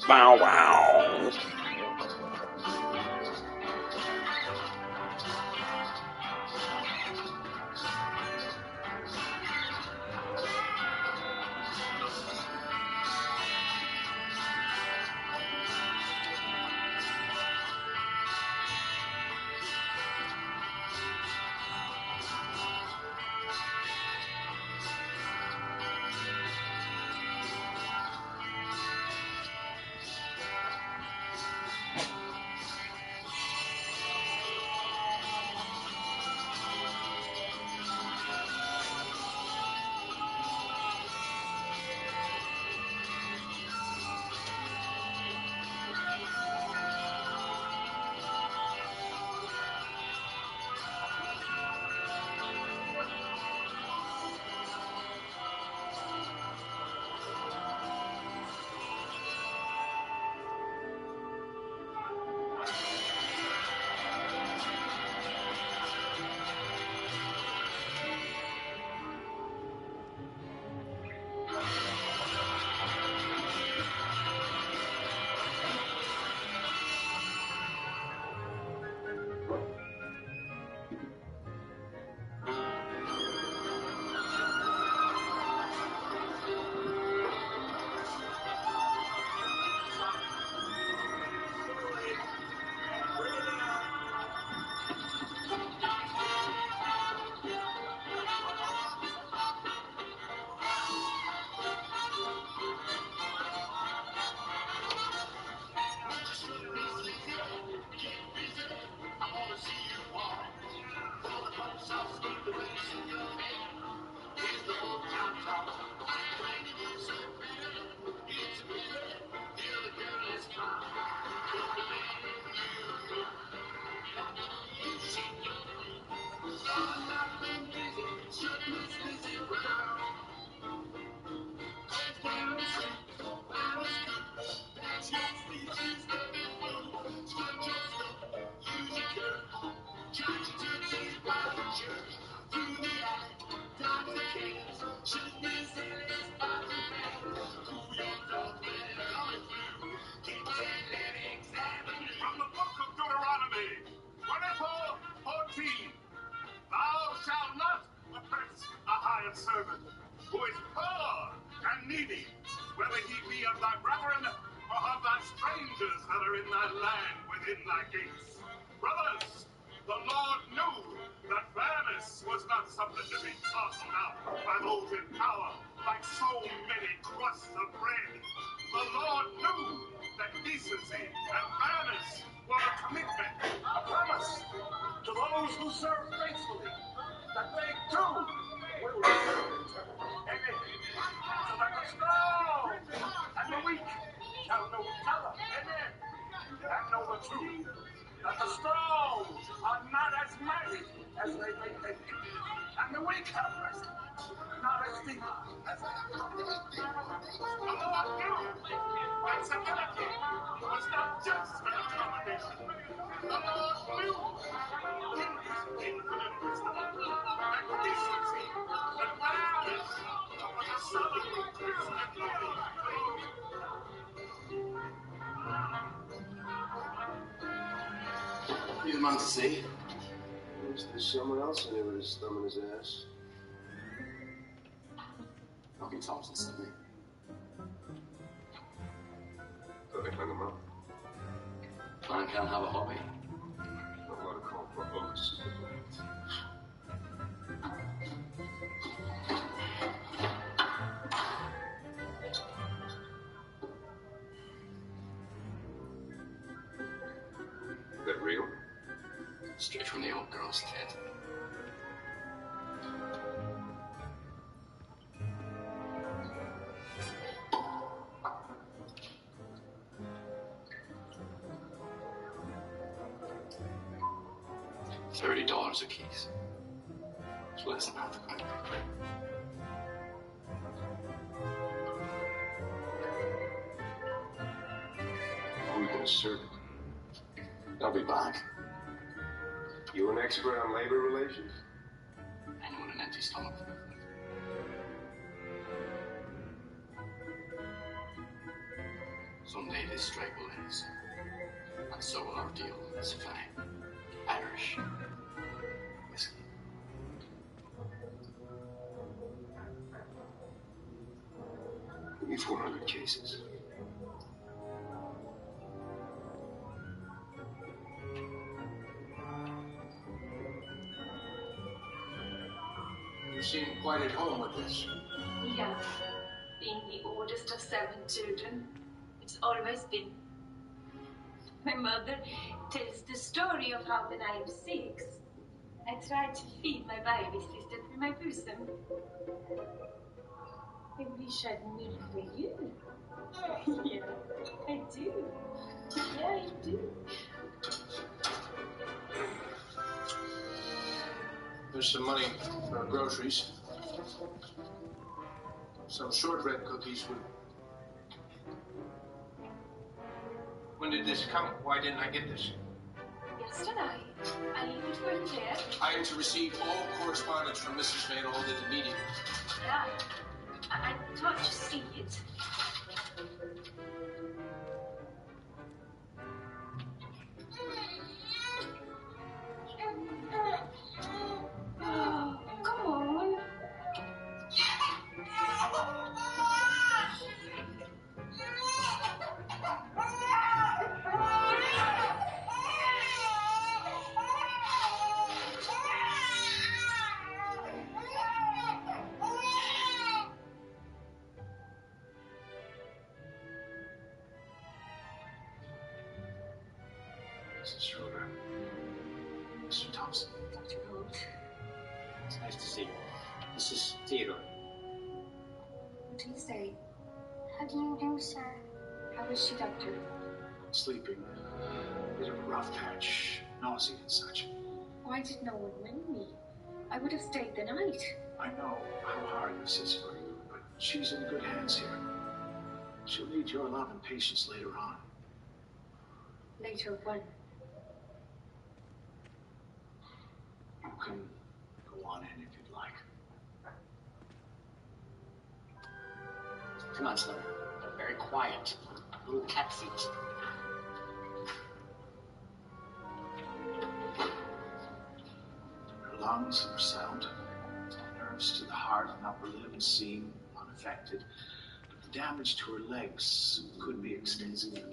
Bow wow. From the book of Deuteronomy, 24:14. Thou shalt not oppress a hired servant who is poor and needy, whether he be of thy brethren or of thy strangers that are in thy land within thy gates. Brothers, the Lord knew that fairness was not something to be tossed out by those in power like so many crusts of bread. The Lord knew that decency and fairness were a commitment, a promise to those who serve faithfully, that they too will be served in turn. Amen. So that the strong and the weak shall know each other. Amen. And know the truth. That the strong are not as mighty as they may think. And the weak have rest, not as deep as they think. The Lord knew that civility was not just an accommodation. The Lord knew in his infinite wisdom that decency and fairness was a solid Christian living faith. You the man to see? There's someone else in there with his thumb in his ass. Fucking Thompson sent me. Thought they hung him up. Man can't have a hobby. Not a lot of call for books. Is that real? Straight from the old girl's head. $30 a case. It's less than half the country. How are we gonna serve it? I'll be back. You an expert on labor relations? Anyone an empty stomach. Someday this strike will end. And so will our deal with supplying Irish whiskey. Give me 400 cases. You seem quite at home with this. Yeah, being the oldest of 7 children, it's always been. My mother tells the story of how when I am 6, I tried to feed my baby sister through my bosom. I wish I'd milk for you. Yeah, I do. Yeah, I do. There's some money for our groceries. Some shortbread cookies would... When did this come? Why didn't I get this? Yesterday, I leave it for you there. I am to receive all correspondence from Mrs. Van Alden immediately. Yeah, I thought you see it. Oh, come on. Mrs. Schroeder. Mr. Thompson. Dr. Holt. It's nice to see you. This is Theodore. What do you say? How do you do, sir? How is she, Doctor? Sleeping. Bit of a rough patch. Nausea and such. Why did no one ring me? I would have stayed the night. I know how hard this is for you, but she's in good hands here. She'll need your love and patience later on. Later when? You can go on in if you'd like. Come on, Slim. They're very quiet. Little cat feet. Her lungs are sound. Nerves to the heart and upper limb seem unaffected. But the damage to her legs could be extensive.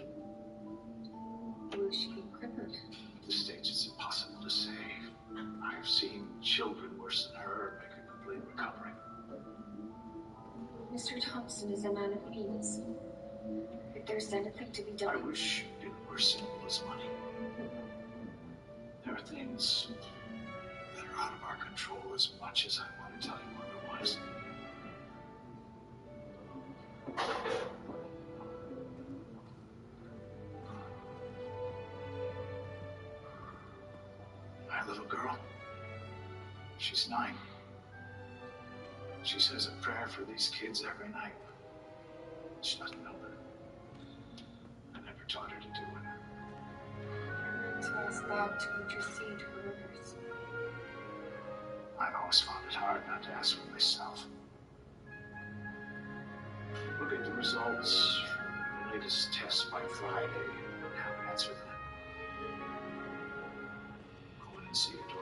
Will she be crippled? At this stage, it's impossible to say. I've seen children worse than her make a complete recovery. Mr. Thompson is a man of means. If there's anything to be done... I wish it were simple as money. There are things that are out of our control as much as I want to tell you otherwise. My little girl, she's 9. She says a prayer for these kids every night. She doesn't know that. I never taught her to do it. To ask God to intercede for others. I've always found it hard not to ask for myself. We'll get the results from the latest tests by Friday and have an answer then. Go in and see your daughter.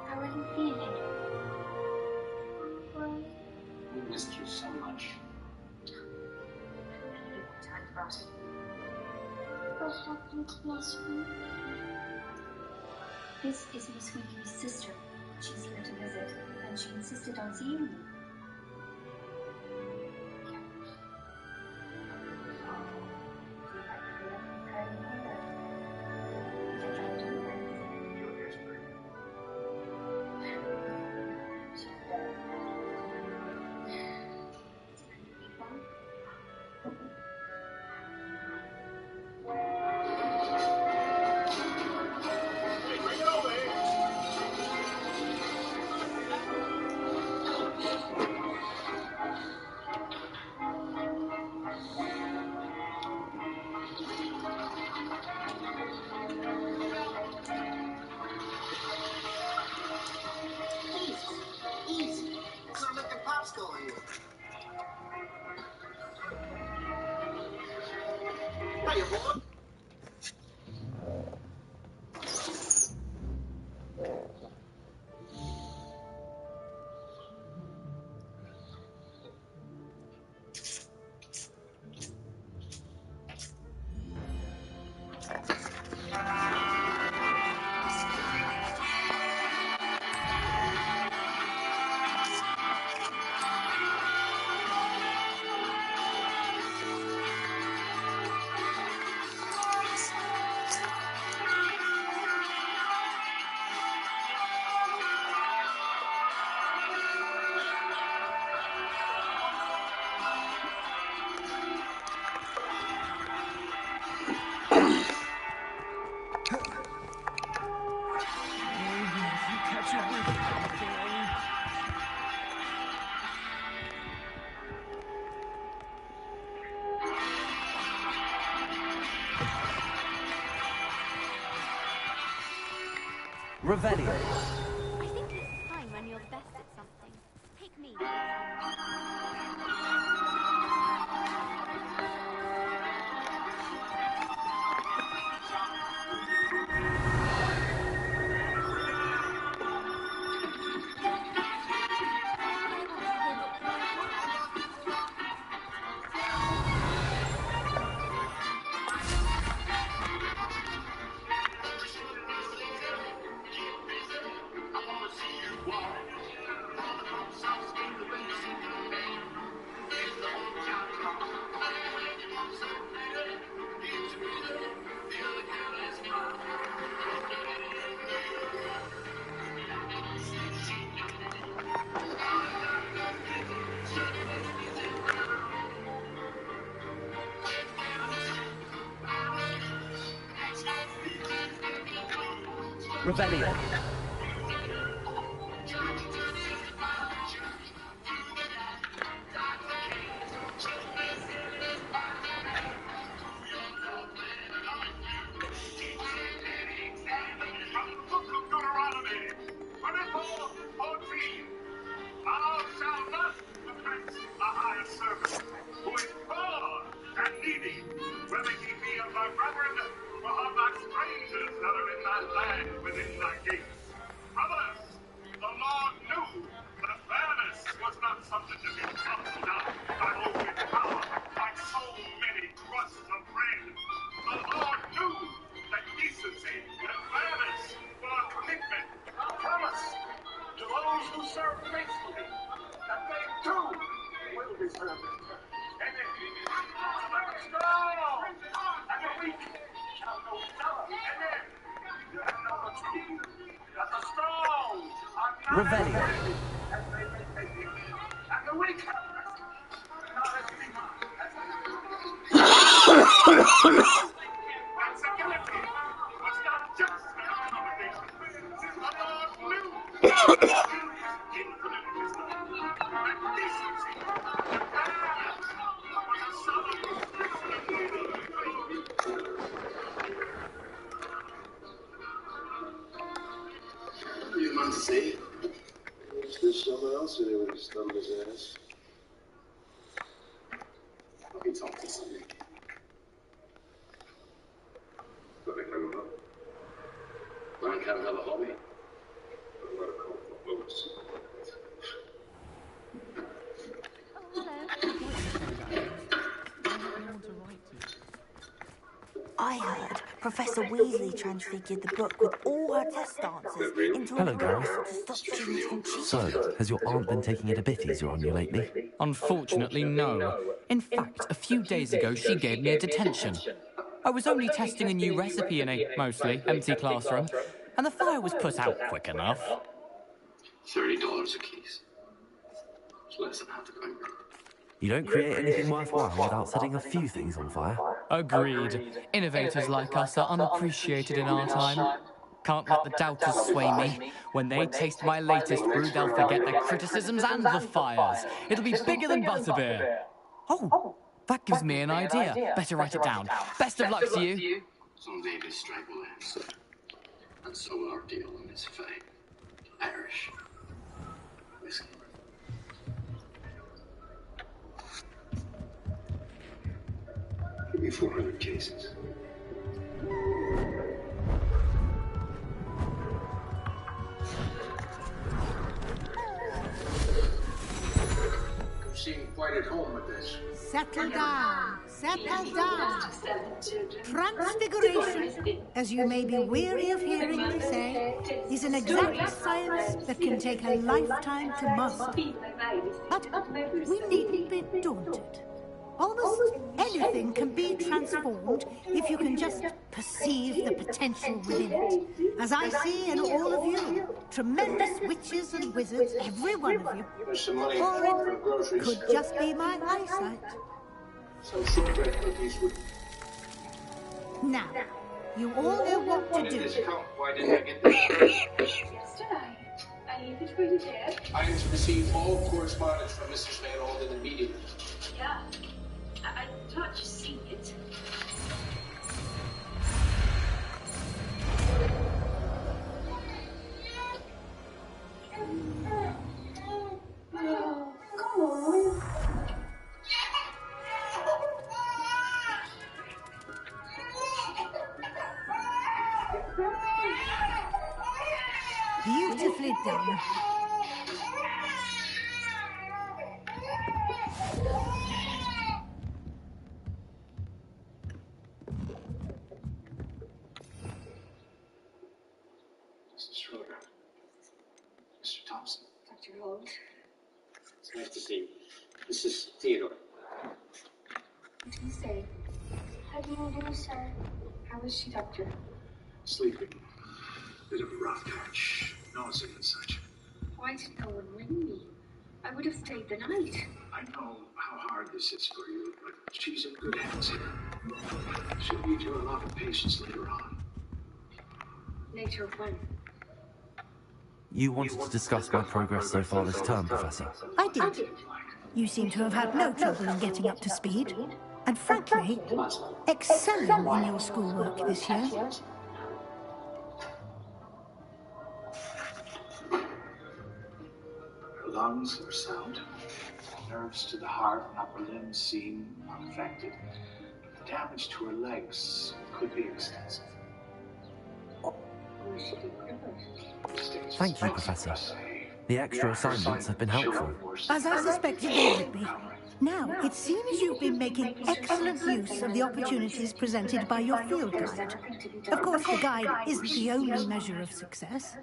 How are you feeling? We missed you so much. Time about it. What happened to Miss Wheatley? This is Miss Wheatley's sister. She's here to visit, and she insisted on seeing you. Revelio. I think it's fine when you're the best at something. Take me, for Revelio. Revelio. You want to see? There's someone else in there with his thumb in his ass. Let me talk to somebody. Got a home up. Man can't have a hobby. A lot of comfort boats. I heard Professor Weasley transfigured the book with all her test answers into Hello, a Gareth. book to stop students from cheating. So, has your aunt been taking it a bit easier on you lately? Unfortunately, no. In fact, a few days ago, she gave me a detention. I was only testing a new recipe in a mostly empty classroom, and the fire was put out quick enough. $30 a case. It's less than half the crime rate. You don't create anything worthwhile without setting a few things on fire. Agreed. Innovators like us are unappreciated in our time. Can't let the doubters sway me. When they taste my latest brew, they'll forget their criticisms and the fires. It'll be bigger than butterbeer. Oh, that gives me an idea. Better write it down. Best of luck to you. Someday this strike will end. And so will our deal in this fine Irish whiskey. be 400 cases. You seem quite at home with this. Settle down. Settle down. Transfiguration, as you may be weary of hearing me say, is an exact science that can take a lifetime to master. But we needn't be daunted. Almost anything can be transformed if you can just perceive the potential within it. As I see in all of you, tremendous witches and wizards, every one of you. There's some money Or for it groceries. could just be my eyesight. Some shortbread cookies would... Now, you all know what to do. Why didn't I get this? Yesterday, I leave it for you, Dad. I am to receive all correspondence from Mrs. Van Alden immediately. Yeah, I thought you seen it. Oh, come on. Beautifully done. Mrs. Schroeder. Mr. Thompson. Dr. Holt. It's nice to see you. This is Theodore. What do you say? How do you do, sir? How is she, Doctor? Sleeping. Bit of a rough patch. Nausea and such. Why didn't no one ring me? I would have stayed the night. I know how hard this is for you, but she's in good hands here. She'll need your lot of patience later on. Later when? You wanted to discuss my progress so far this term, Professor. I did. You seem to have had no trouble in getting up to speed. And frankly, excelling in your schoolwork this year. Her lungs are sound. Nerves to the heart and upper limbs seem unaffected. The damage to her legs could be extensive. Thank you, Professor. The extra assignments have been helpful. As I suspected they would be. Now, it seems you've been making excellent use of the opportunities presented by your field guide. Of course, the guide isn't the only measure of success.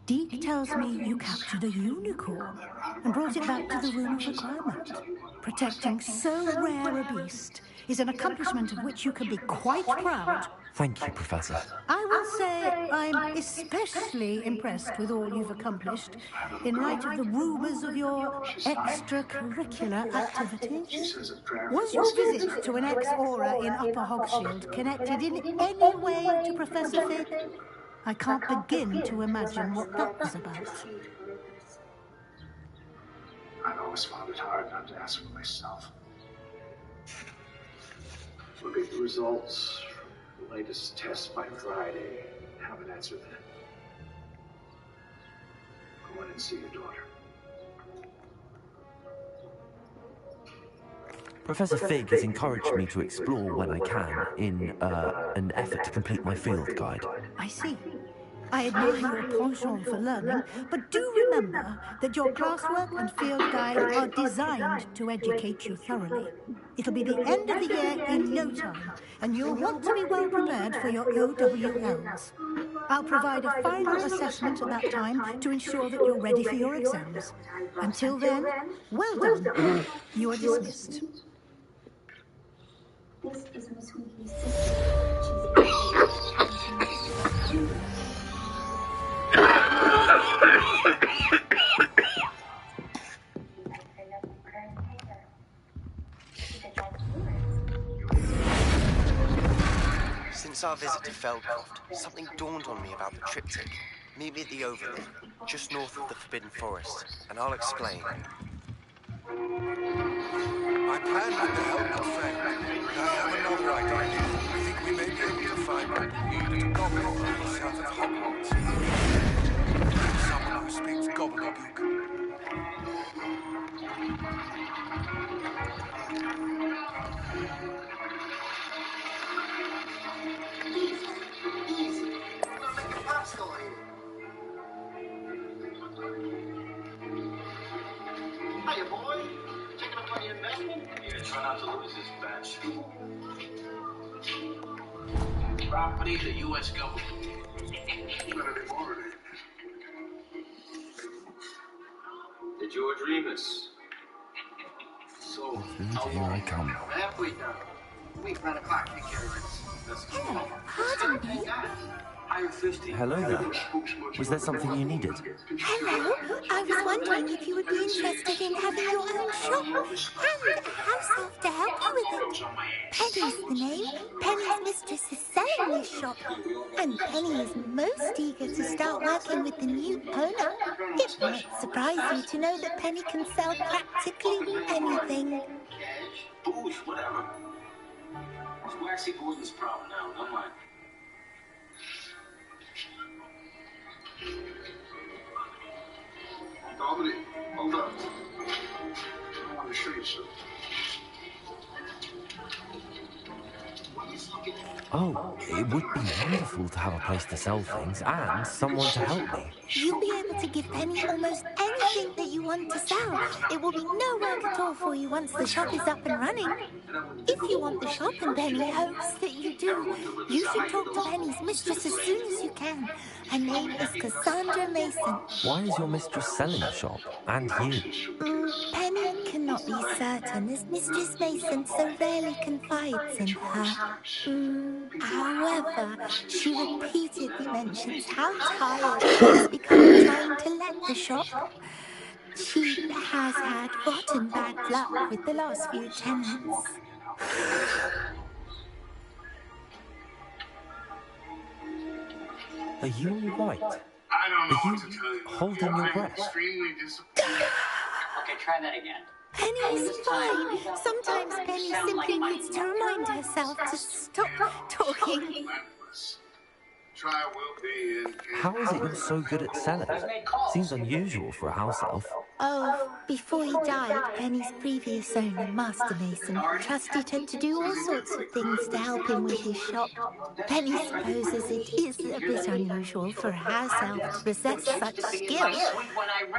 Deke tells me you captured a unicorn and brought it back to the Room of Requirement. Protecting so rare a beast is an accomplishment of which you can be quite proud. Thank you, Professor. I will say I'm especially impressed with all you've accomplished in light of the rumours of your extracurricular activities. Was your visit to an ex-aura in Upper Hogshield connected in any way to Professor Fig? I can't begin to imagine what that was about. I've always found it hard not to ask for myself. Look at the results from the latest test by Friday. Have an answer then. Go in and see your daughter. Professor Fig has encouraged me to explore when I can in an effort to complete my field guide. I see. I admire your penchant for learning, but do remember that your classwork and field guide are designed to educate you thoroughly. It'll be the end of the year in no time, and you'll want to be well prepared for your OWLs. I'll provide a final assessment at that time to ensure that you're ready for your exams. Until then, well done. You are dismissed. This is Miss Weasley's sister. She's Since our visit to Feldcroft, something dawned on me about the triptych. Meet me at the Overlook, just north of the Forbidden Forest, and I'll explain. My plan with the help of friend, but I have another idea. I think we may be able to find what we need at a gobbledygook south of Hogwarts. Someone who speaks gobbledygook. Yeah, try not to lose this batch. Property of the U.S. government. The George Remus. So, Here I come. Halfway done. Wait, run o'clock. Take care of this. Hello, pardon me. Hello there. Was there something you needed? Hello, I was wondering if you would be interested in having your own shop and a house elf to help you with it. Penny's the name. Penny's mistress is selling this shop, and Penny is most eager to start working with the new owner. It might surprise you to know that Penny can sell practically anything. Booze, whatever. It's Waxy Gordon's problem now, not mine. Dominic, hold up. I want to show you something. Oh, it would be wonderful to have a place to sell things and someone to help me. You'll be able to give Penny almost anything that you want to sell. It will be no work at all for you once the shop is up and running. If you want the shop and Penny hopes that you do, you should talk to Penny's mistress as soon as you can. Her name is Cassandra Mason. Why is your mistress selling the shop? And you? Penny cannot be certain as Mistress Mason so rarely confides in her. However, she repeatedly mentions how tired she has become trying to let the shop. She has had rotten bad luck with the last few tenants. Are you all right? I don't know Are what to tell you. holding your I'm breath? extremely disappointed. Okay, try that again. Penny is fine. Sometimes Penny simply needs to remind herself to stop talking. Try will be in. How is it you're so good at selling? Seems unusual for a house elf. Oh, before he died, Penny's previous owner, Master Mason, trusted her to do all sorts of things to help him with his shop. Penny supposes it is a bit unusual for a house elf to possess such skill,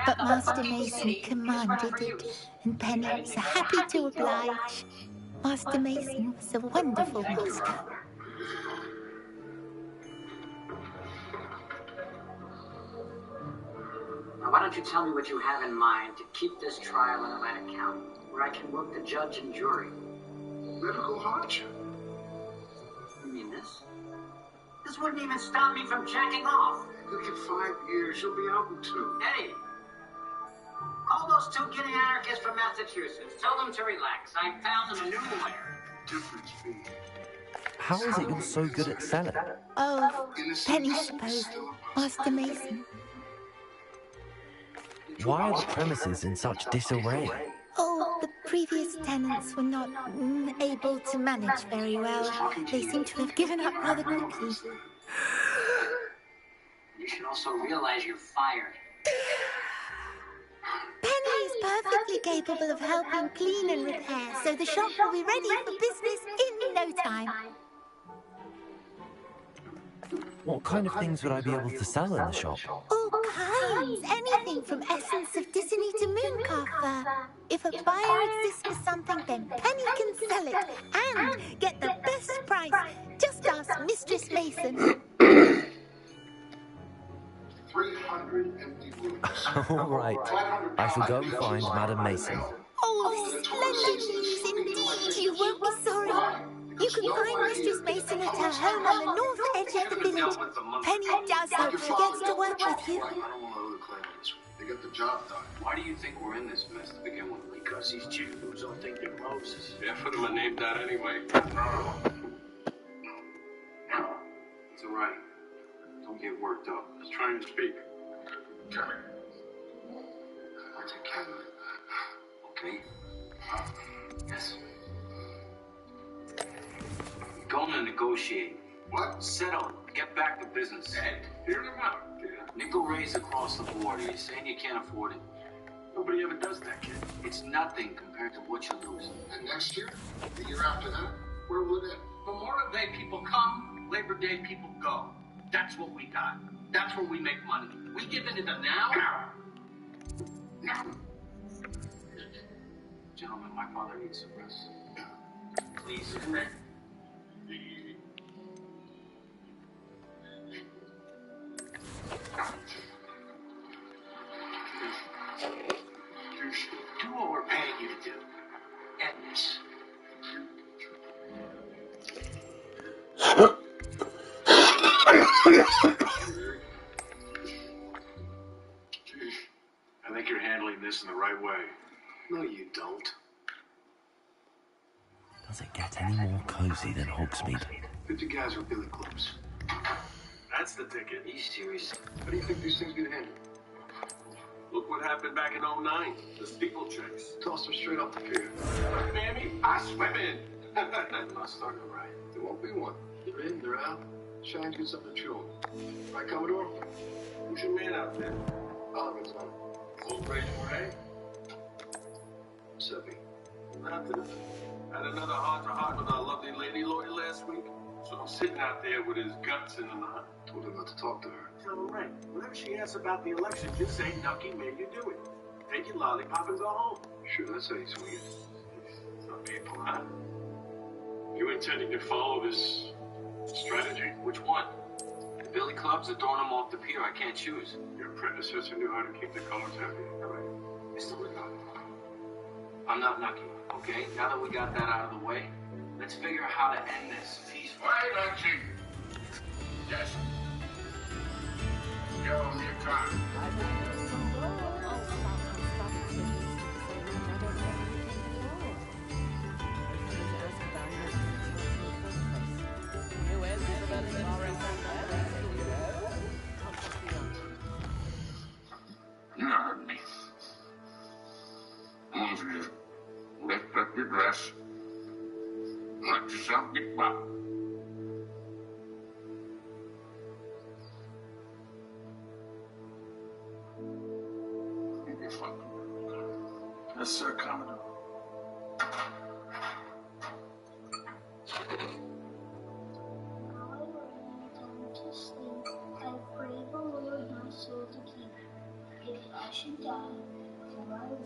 but Master Mason commanded it, and Penny was happy to oblige. Master Mason was a wonderful master. Now, why don't you tell me what you have in mind to keep this trial in Atlantic County, where I can work the judge and jury? Medical hardship. You mean this? This wouldn't even stop me from jacking off. Look, in 5 years, you'll be out in 2. Eddie, call those 2 guinea anarchists from Massachusetts. Tell them to relax. I found them a new lawyer. Difference being. How is it you're so good at selling? Oh, Penny supposed Master Mason. Why are the premises in such disarray? Oh, the previous tenants were not able to manage very well. They seem to have given up rather quickly. You should also realize you're fired. Penny is perfectly capable of helping clean and repair, so the shop will be ready for business in no time. What kind of things would I be able to sell in the shop? All kinds. Anything from essence of Disney to mooncar fur. If a buyer exists for something, then Penny can sell it and get the best price. Just ask Mistress Mason. 300 empty rooms. All right. I shall go and find Madam Mason. Oh, this is splendid news indeed. You won't be sorry. You can find Mistress Mason at her home on the north edge of the village. Penny does hope she gets to work with you. I don't want to claim on this one. They get the job done. Why do you think we're in this mess to begin with? Because these jiggaboos all think they're Moses. Yeah, put him a name down anyway. It's all right. Don't get worked up. I was trying to speak. Kevin. What's it, Kevin? Okay. Yes. Going to negotiate. What? Settle. Get back to business. Ed, hear them out. Yeah. Nickel raise across the board. Are you saying you can't afford it? Nobody ever does that, kid. It's nothing compared to what you're losing. And next year, the year after that, where will it end? Memorial Day people come, Labor Day people go. That's what we got. That's where we make money. We give into the now. Now. Gentlemen, my father needs some rest. Please, come in. Do what we're paying you to do. And I think you're handling this in the right way. no, you don't. Does it get any more cozy than Hogsmeade? 50 guys with billy clubs. That's the ticket. Are you serious? How do you think these things get handled? Look what happened back in 09. The steeplechase. Toss them straight off the pier. Mammy, I swim in. I'm not starting a riot. There won't be one. They're in, they're out. Shines get something to chew on. Right, Commodore? Who's your man out there? Oliver's on. Full Rage Ray? Seppi. Nothing. Had another heart-to-heart with our lovely lady lawyer last week. So I'm sitting out there with his guts in the knot. Told him not to talk to her. Tell her right. Whenever she asks about the election, just say, Nucky made you do it. Take your lollipop and go home. Sure, that's how you swing it. Some people, huh? You intending to follow this strategy? Which one? The billy clubs or throwing them off the pier? I can't choose. Your predecessor knew how to keep the colors happy. Correct. Mr. Woodcock. I'm not Nucky, okay? Now that we got that out of the way, let's figure out how to end this peacefully. Why, Nucky? Yes. Give him your car. Lift up your dress. Let yourself get by. Yes, sir, Commodore. I pray the Lord my soul to keep. If I should die, for I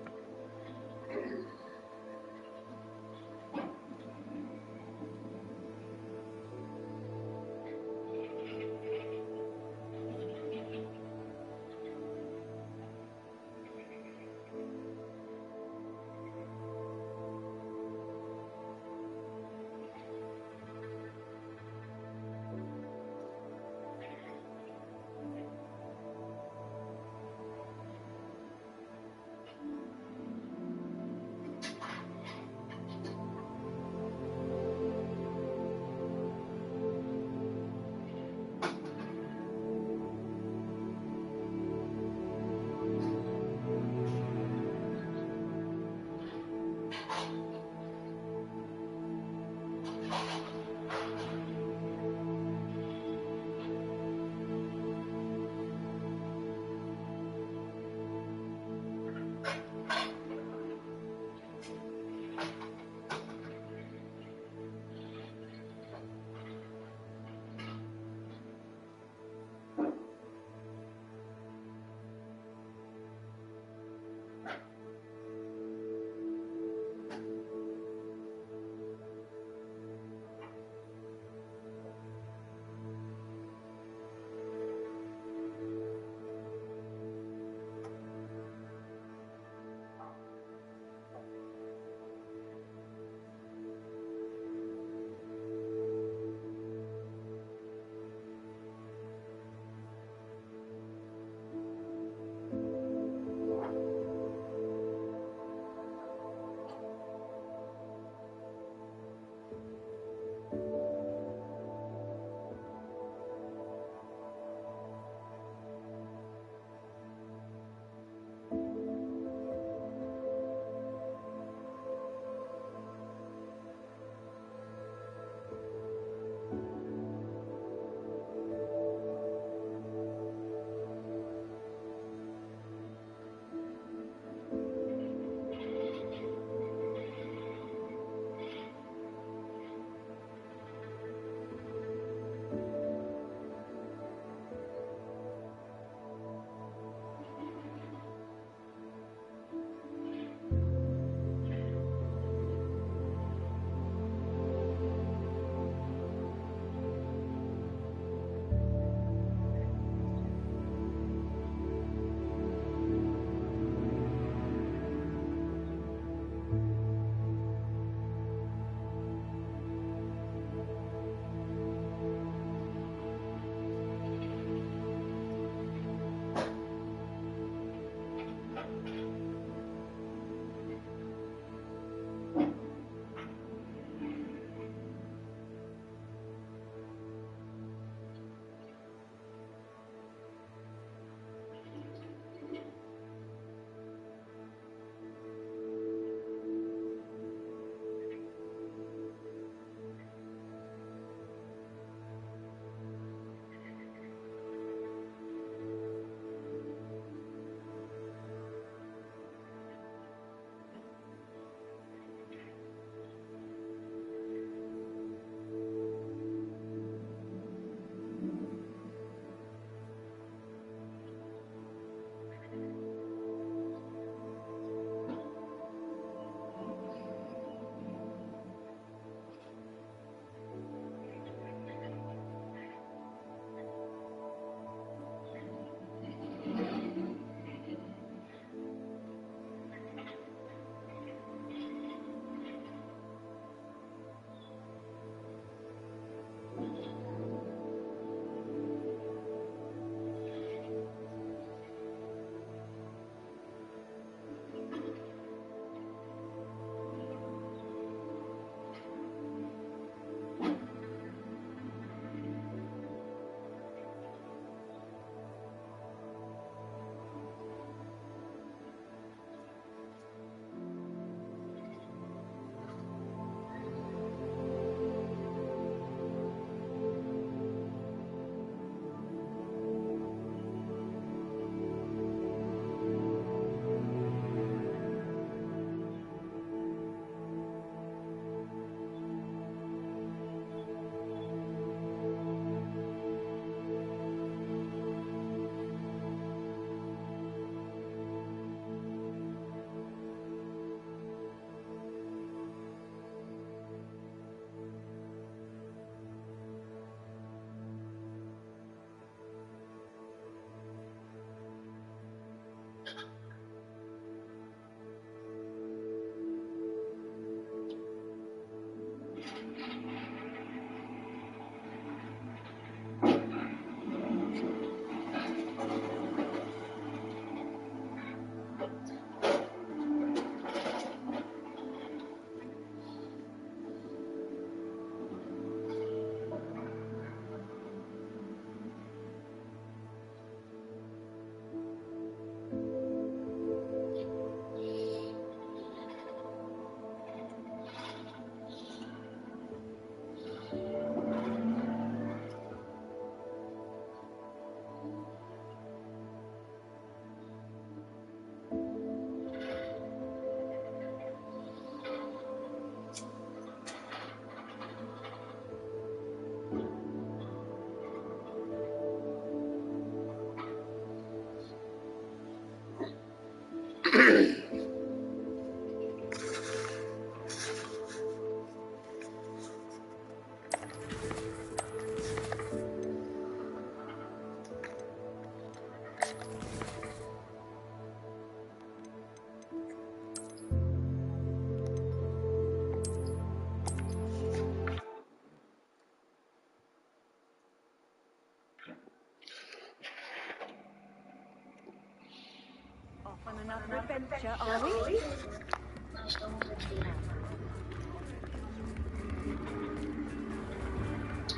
On another adventure, are we?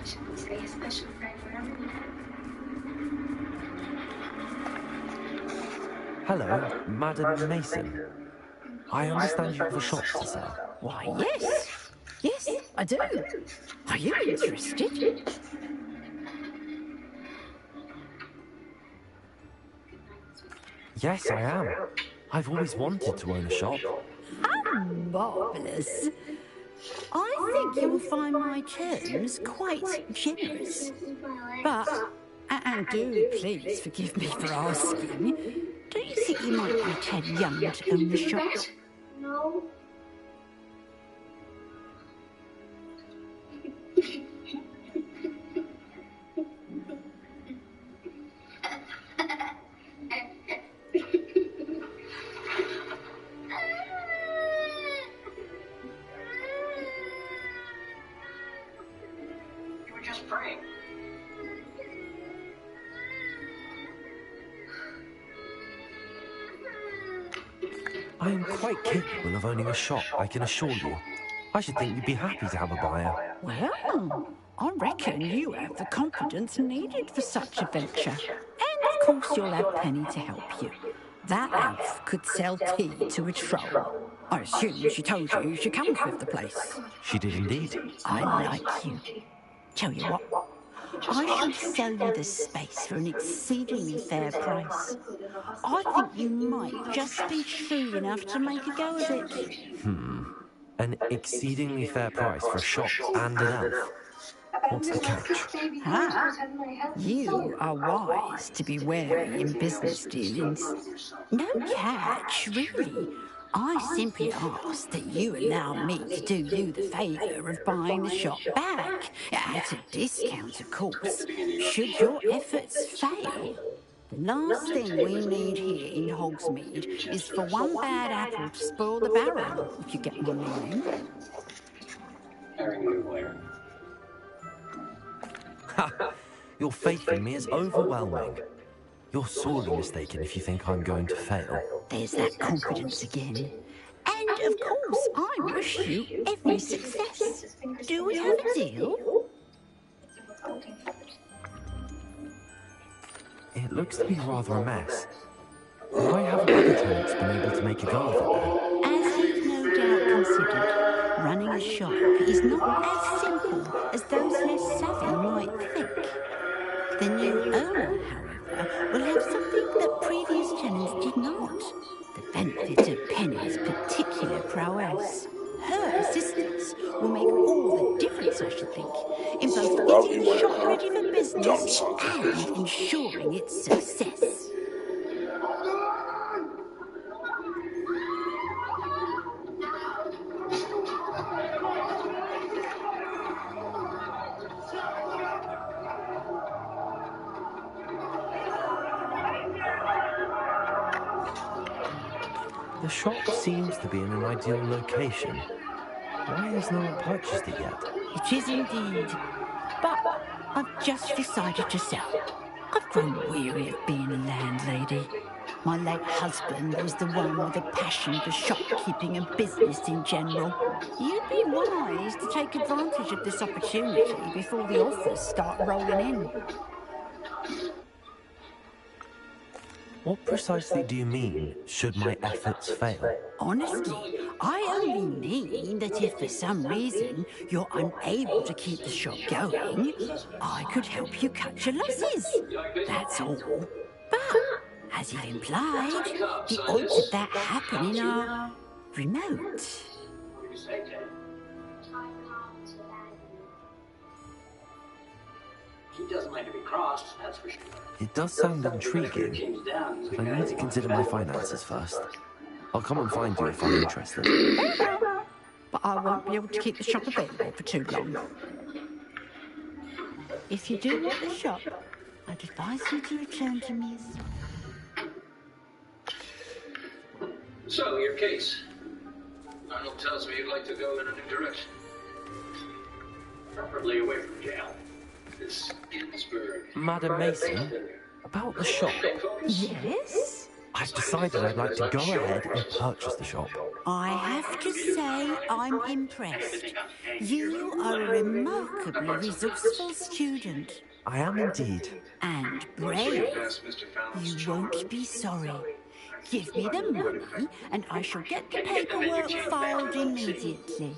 Should we say a special prayer for everyone? Hello, Madam Mason. I understand you have a shop to sell. Why, yes. Yes, I do. Are you interested? Yes, I am. I've always wanted to own a shop. How marvellous. I think you'll find my terms quite generous. But, and do please forgive me for asking, do you think you might be a tad young to own the shop? No. You were just praying. I am quite capable of owning a shop, I can assure you. I should think you'd be happy to have a buyer. Well, I reckon you have the confidence needed for such a venture. And of course you'll have Penny to help you. That elf could sell tea to a troll. I assume she told you she comes with the place. She did indeed. I like you. Tell you what, I should sell you the space for an exceedingly fair price. I think you might just be shrewd enough to make a go of it. An exceedingly fair price for a shop and an elf. What's the catch? You are wise to be wary in business dealings. No catch, really. I simply ask that you allow me to do you the favour of buying the shop back. At a discount, of course, should your efforts fail. The last thing we need here in Hogsmeade is for one bad apple to spoil the barrel, if you get my meaning. Your faith in me is overwhelming. You're sorely mistaken if you think I'm going to fail. There's that confidence again. And of course, I wish you every success. Do we have a deal? It looks to be rather a mess. Why haven't other tenants been able to make a go of it then? As you've no doubt considered, running a shop is not as simple as those less savvy might think. The new owner, however, will have something that previous tenants did not. The benefit of Penny's particular prowess. Her assistance will make all the difference, I should think, in both getting the shop ready for business and ensuring its success. The shop seems to be in an ideal location. Why has no one purchased it yet? It is indeed. But I've just decided to sell. I've grown weary of being a landlady. My late husband was the one with a passion for shopkeeping and business in general. You'd be wise to take advantage of this opportunity before the offers start rolling in. What precisely do you mean, should my efforts fail? Honestly, I only mean that if for some reason you're unable to keep the shop going, I could help you cut your losses. That's all. But, as you've implied, the odds of that happening are remote. He doesn't like to be crossed, that's for sure. It does sound intriguing, but I need to consider my finances first. I'll come and find you if I'm interested. But I won't be able to keep the shop available for too long. If you do want the shop, I'd advise you to return to me as... So, your case. Arnold tells me you'd like to go in a new direction. Preferably away from jail. This Ginsburg... Madam Mason, about the shop. Yes? I've decided I'd like to go ahead and purchase the shop. I have to say I'm impressed. You are a remarkably resourceful student. I am indeed. And brave. You won't be sorry. Give me the money, and I shall get the paperwork filed immediately.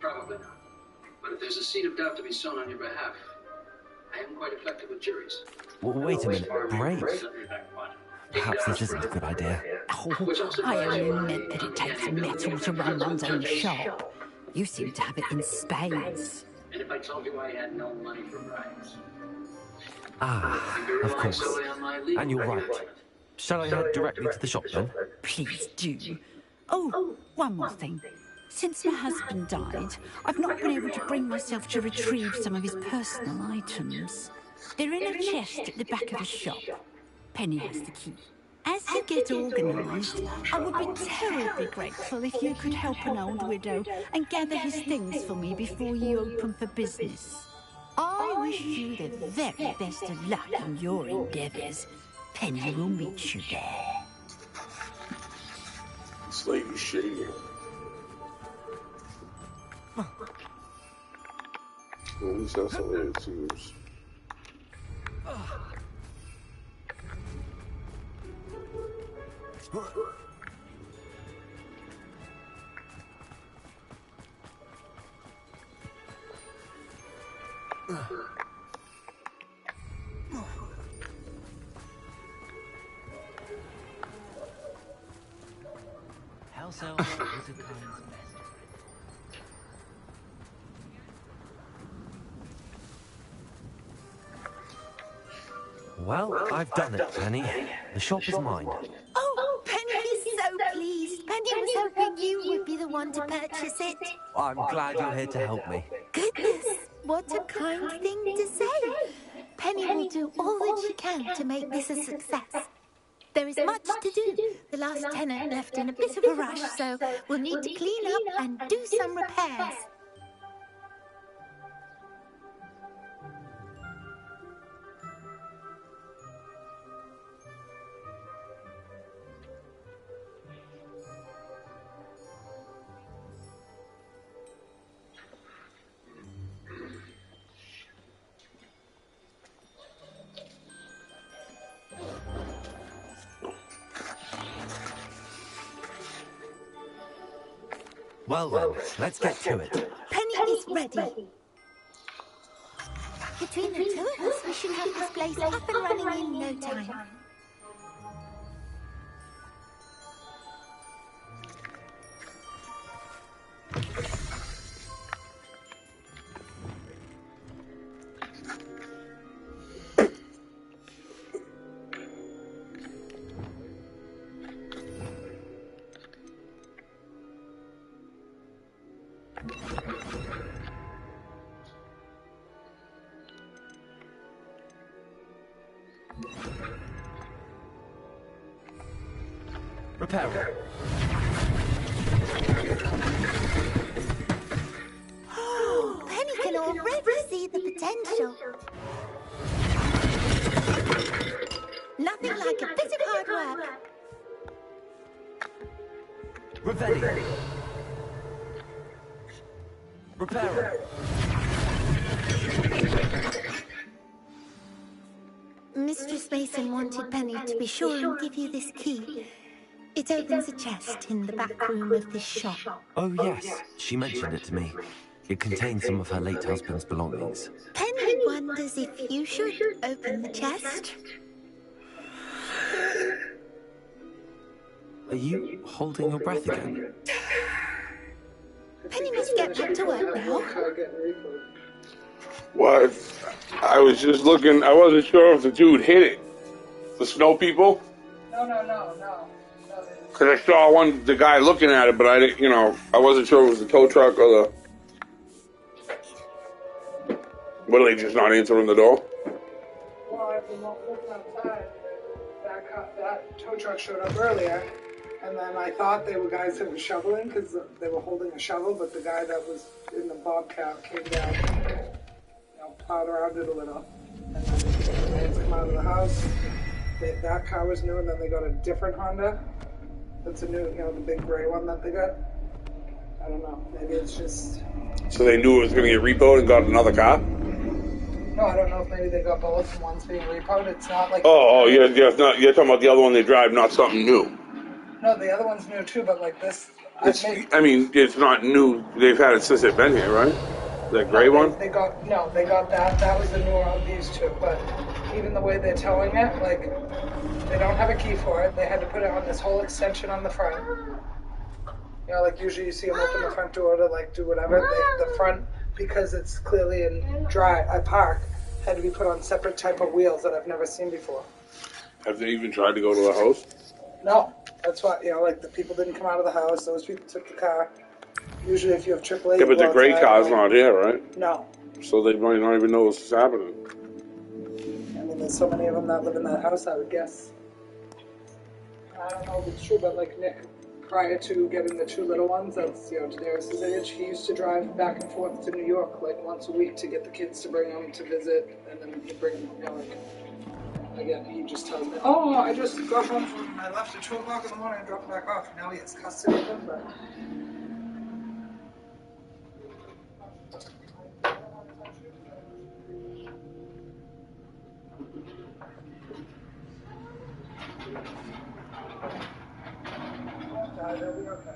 Probably not. But if there's a seed of doubt to be sown on your behalf, I am quite effective with juries. Well, wait a minute. Brave? Perhaps this isn't a good idea. Oh, I only meant that it takes metal to run one's own shop. You seem to have it in spades. And if I told you I had no money for bribes? Ah, of course. And you're right. Shall I head directly to the shop then? Please do. Oh, one more thing. Since my husband died, I've not been able to bring myself to retrieve some of his personal items. They're in a chest at the back of the shop. Penny has the key. As you get organised, I would be terribly grateful if you could help an old widow and gather his things for me before you open for business. I wish you the very best of luck in your endeavours. Penny will meet you there. It's Lady Shady. At least that's all it seems. House elf is a kind best. Well, I've done it, Penny. The shop is mine. Oh, Penny is so pleased. Penny was hoping you would be the one to purchase it. I'm glad you're here to help me. Goodness, what a kind thing to say. Penny will do all that she can to make this a success. There is much to do. The last tenant left in a bit of a rush, so we'll need to clean up and do some repairs. Well then, let's get to it. Penny is ready. Between the two of us, we should have this place up and running in no time. Repair. Oh, Penny can already see the potential. Nothing like a bit of hard work. Ready. Repair. Mistress Mason wanted Penny to be sure and give you this key. It opens a chest in the back room of this shop. Oh yes, she mentioned it to me. It contains some of her late husband's belongings. Penny wonders if you should open the chest. Are you holding your breath again? Penny must get back to work now. What? I was just looking. I wasn't sure if the dude hit it. The snow people? No. Because I saw the guy looking at it, but I didn't, I wasn't sure if it was the tow truck or the... What, are they just not answering the door? Well, I've been looking outside. That tow truck showed up earlier, and then I thought they were guys that were shoveling because they were holding a shovel, but the guy that was in the bobcat came down, plowed around it a little, and then the man's come out of the house. That car was new, and then they got a different Honda. That's a new, the big gray one that they got. I don't know. Maybe it's just... So they knew it was going to get repoed and got another car? No, I don't know if maybe they got both and one's being repoed. It's not like... You're talking about the other one they drive, not something new. No, the other one's new too, but like this... It's not new. They've had it since they've been here, right? That gray one? They got that. That was the newer of these two, but even the way they're towing it, like, they don't have a key for it. They had to put it on this whole extension on the front. Like usually you see them open the front door to like do whatever. The front, because it's clearly in park, had to be put on separate type of wheels that I've never seen before. Have they even tried to go to the house? No. That's why, like the people didn't come out of the house. Those people took the car. Usually if you have AAA... Yeah, but the gray car's not here, right? No. So they might not even know what's happening. I mean, there's so many of them that live in that house, I would guess. I don't know if it's true, but like Nick, prior to getting the two little ones, that's, Daenerys' age, he used to drive back and forth to New York like once a week to get the kids to bring them to visit, and then he'd bring them, again, he just tells me, I just got home from, I left at 2 o'clock in the morning and dropped them back off. Now he has custody of them, but... They'll be okay.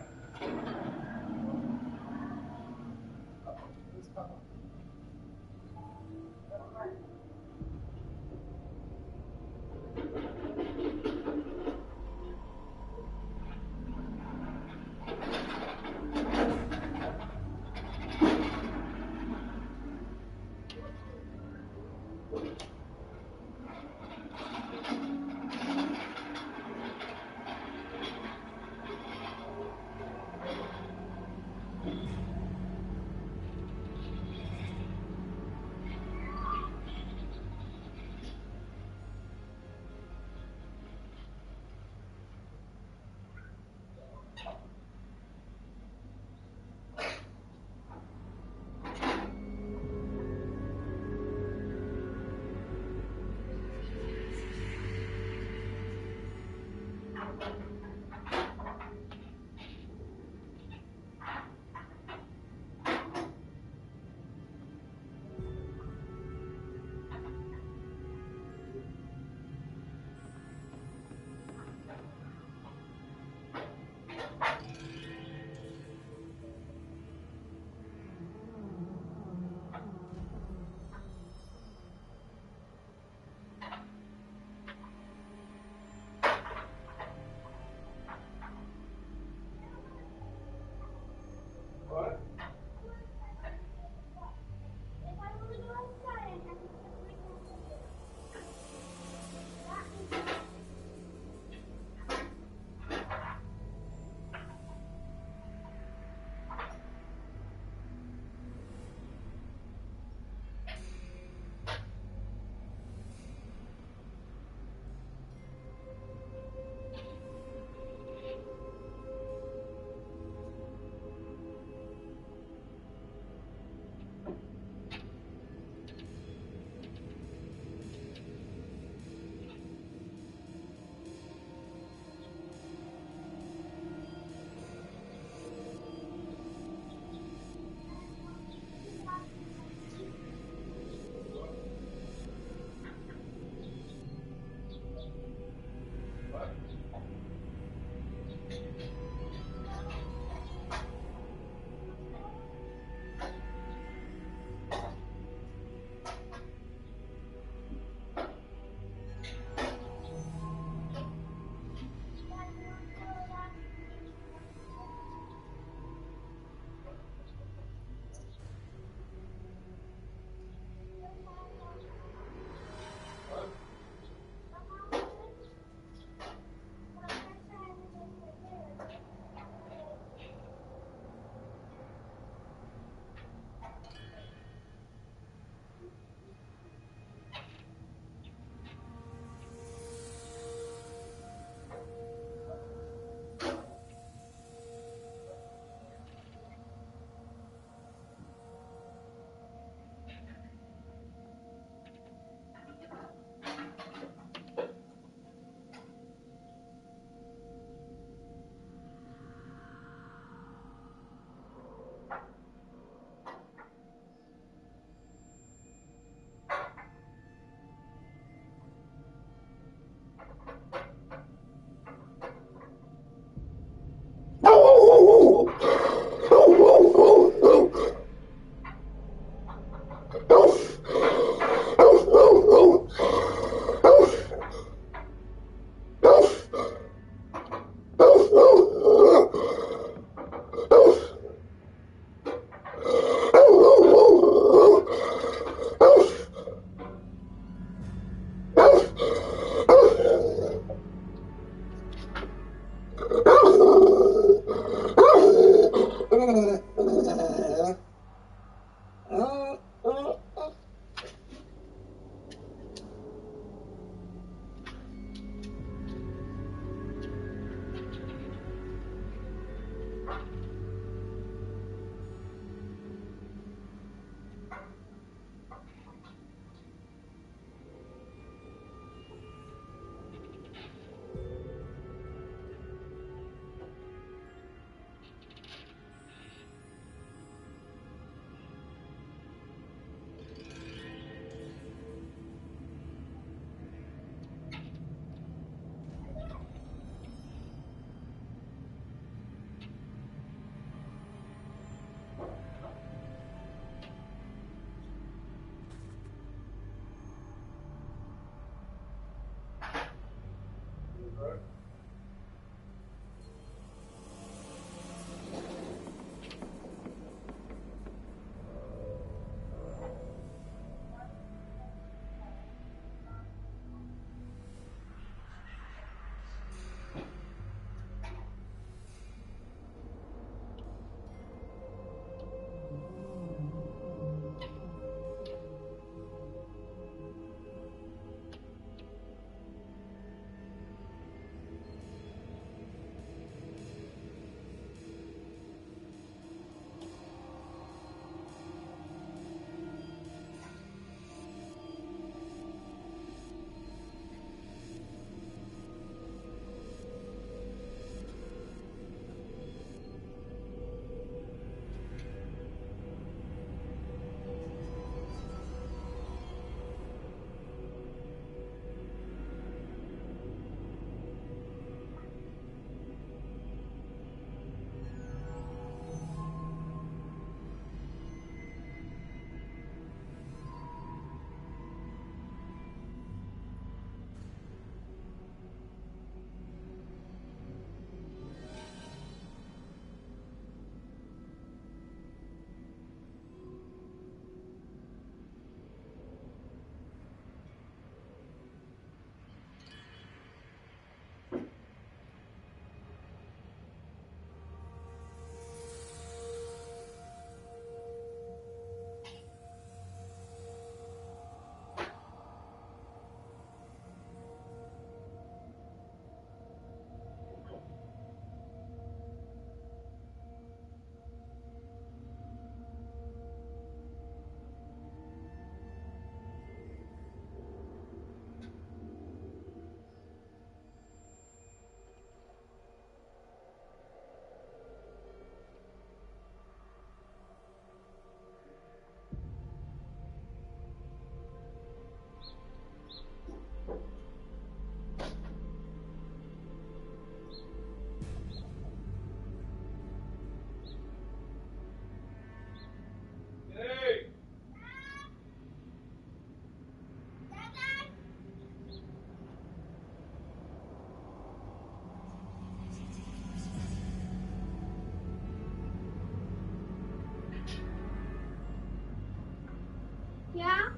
Yeah?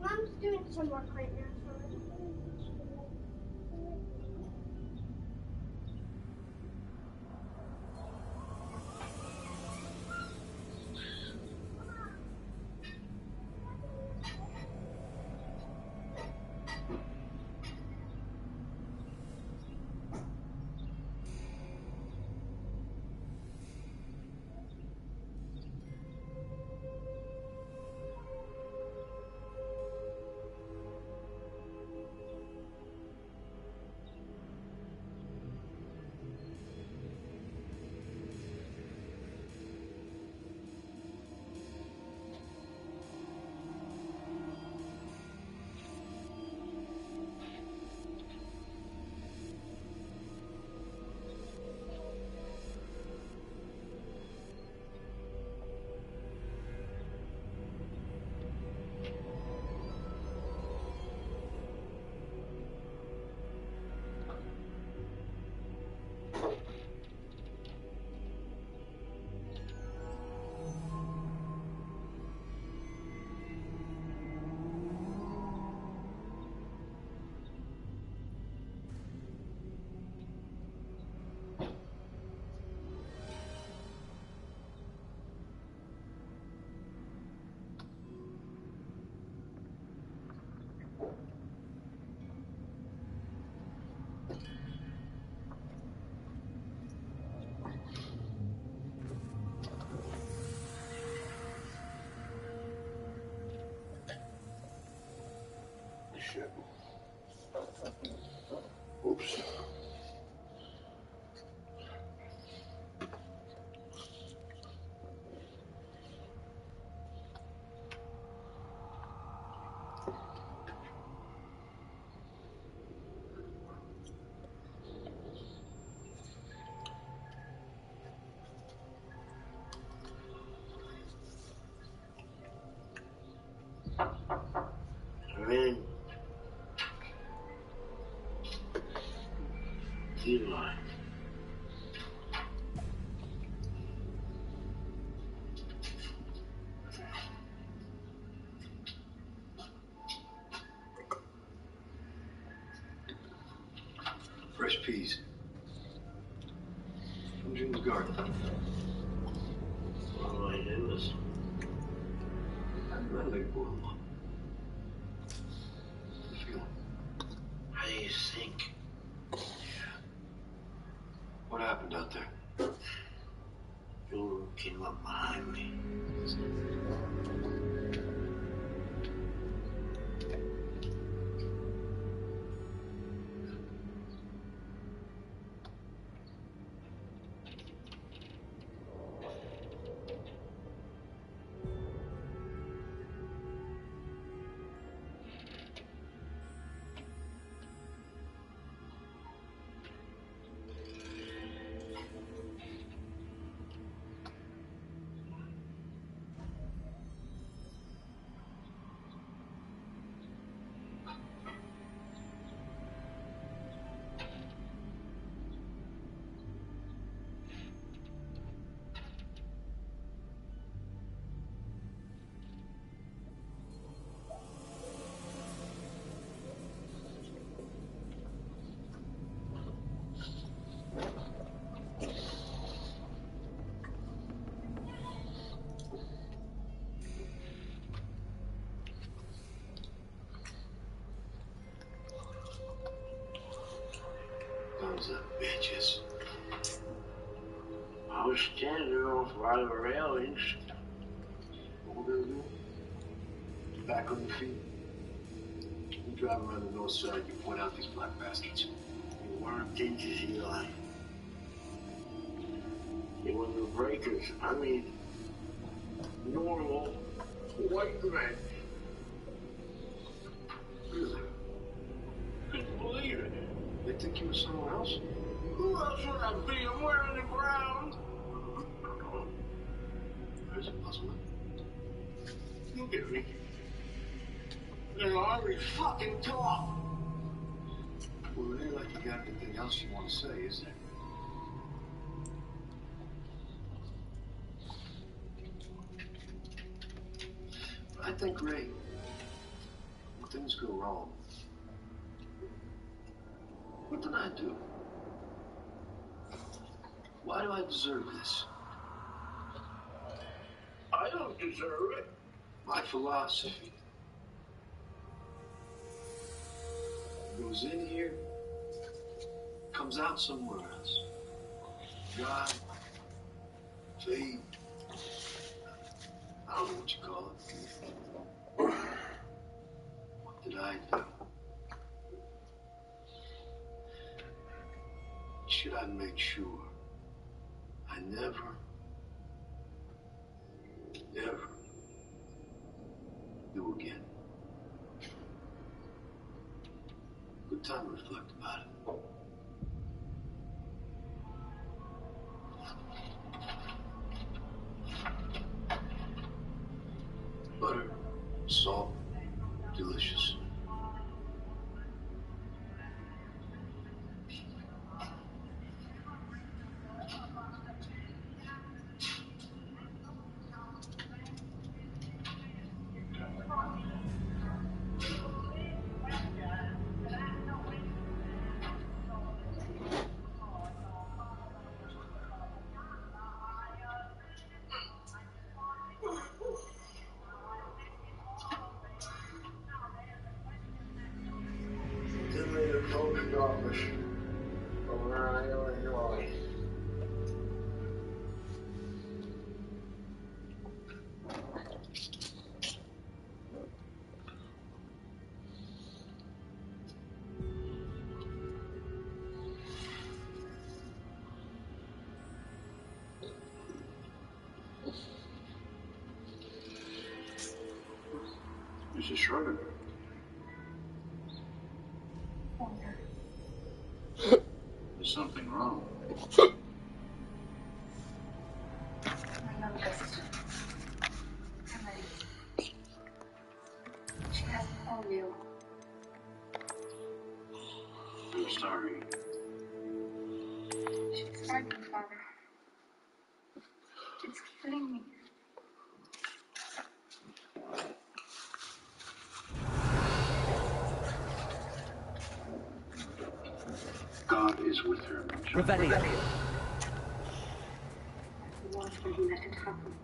Mom's doing some work right now, so Shit. Oops. Eli. Fresh peas. Who's in the garden? All I do is I'm big boom. How do you think? Yeah. What happened out there? You came up behind me. Those are bitches. I was standing off by the railings. What we're gonna do? Back on the feet. You drive around the north side, you point out these black bastards. You weren't dinges, Eli. They were the breakers. I mean, normal white men. Really? Couldn't believe it. They think you were someone else? Who else would I be? I'm wearing the ground. There's a puzzlement. Look at me. And I already fucking talk. Well, it ain't like you got anything else you want to say, is there? I think, Ray, when things go wrong, what did I do? Why do I deserve this? I don't deserve it. My philosophy goes in here, comes out somewhere else. God, fate, I don't know what you call it. What did I do? Should I make sure I never do again? Good time to reflect about it. Butter, salt, delicious. Post office over in Illinois. Mrs. Schroeder. There's something wrong. My younger sister, Emily. She has polio. I'm sorry. She's pregnant, Father. It's killing me. God is with her. Revelio. What will he let it happen?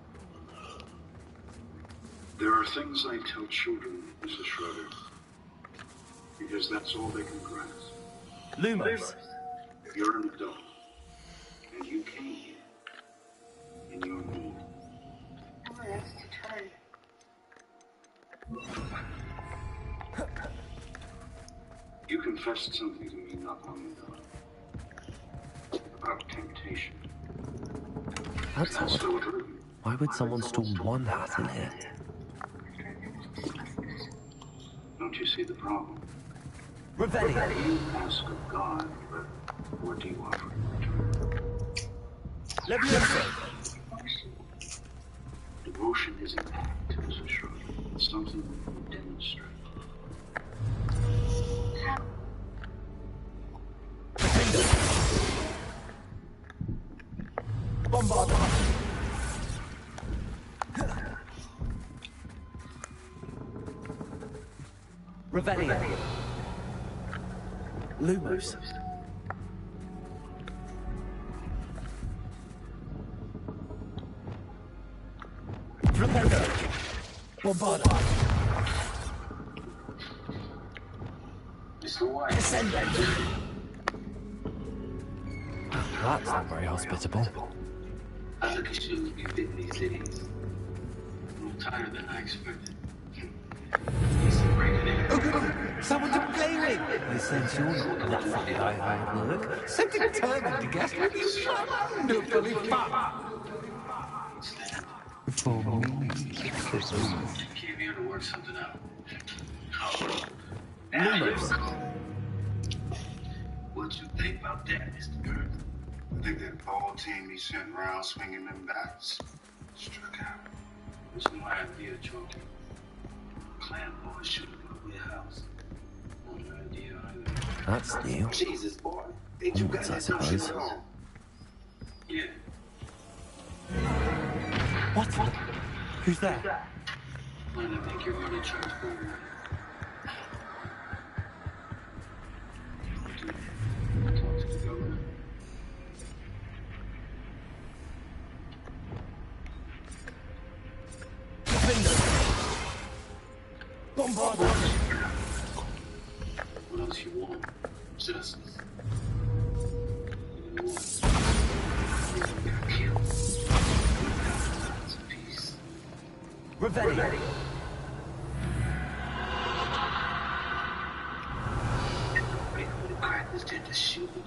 There are things I tell children, Mrs. Schroeder, because that's all they can grasp. Lumos. If you're an adult, and you came here, in your need. Nowhere else to turn. You confessed something to me not long ago. About temptation. That's odd. Why would someone store one hat in here? Don't you see the problem? Revelio. You ask of God, but what do you offer in return? Levioso. Devotion is an act, Mrs. Schroeder. It's something you demonstrate. Bombardment. Revelio. Lumos. Flipendo. Bombarda. Mr. White. Ascendant. That's not very hospitable. I look at shoes be fitting these cities. A little tighter than I expected. Oh, goody! Someone to play with! I sense you're not ruffled by hard work. So determined to get wonderfully fun! For me, says Ruth. Came here to work something out. Lumos. What you think about that, Mr. Burns? I think that ball team he sent around swinging them bats struck out. It's my idea, Choking. Clan boys shooting up your house. No idea either. That's new. Jesus, boy. Ain't you got Hogwarts, I that no shit suppose. at all? Yeah. What? Who's there? When I think you're gonna charge forward. Talk to the governor. Bombard! What else you want? Justice. Revelli! Practice did the shooting.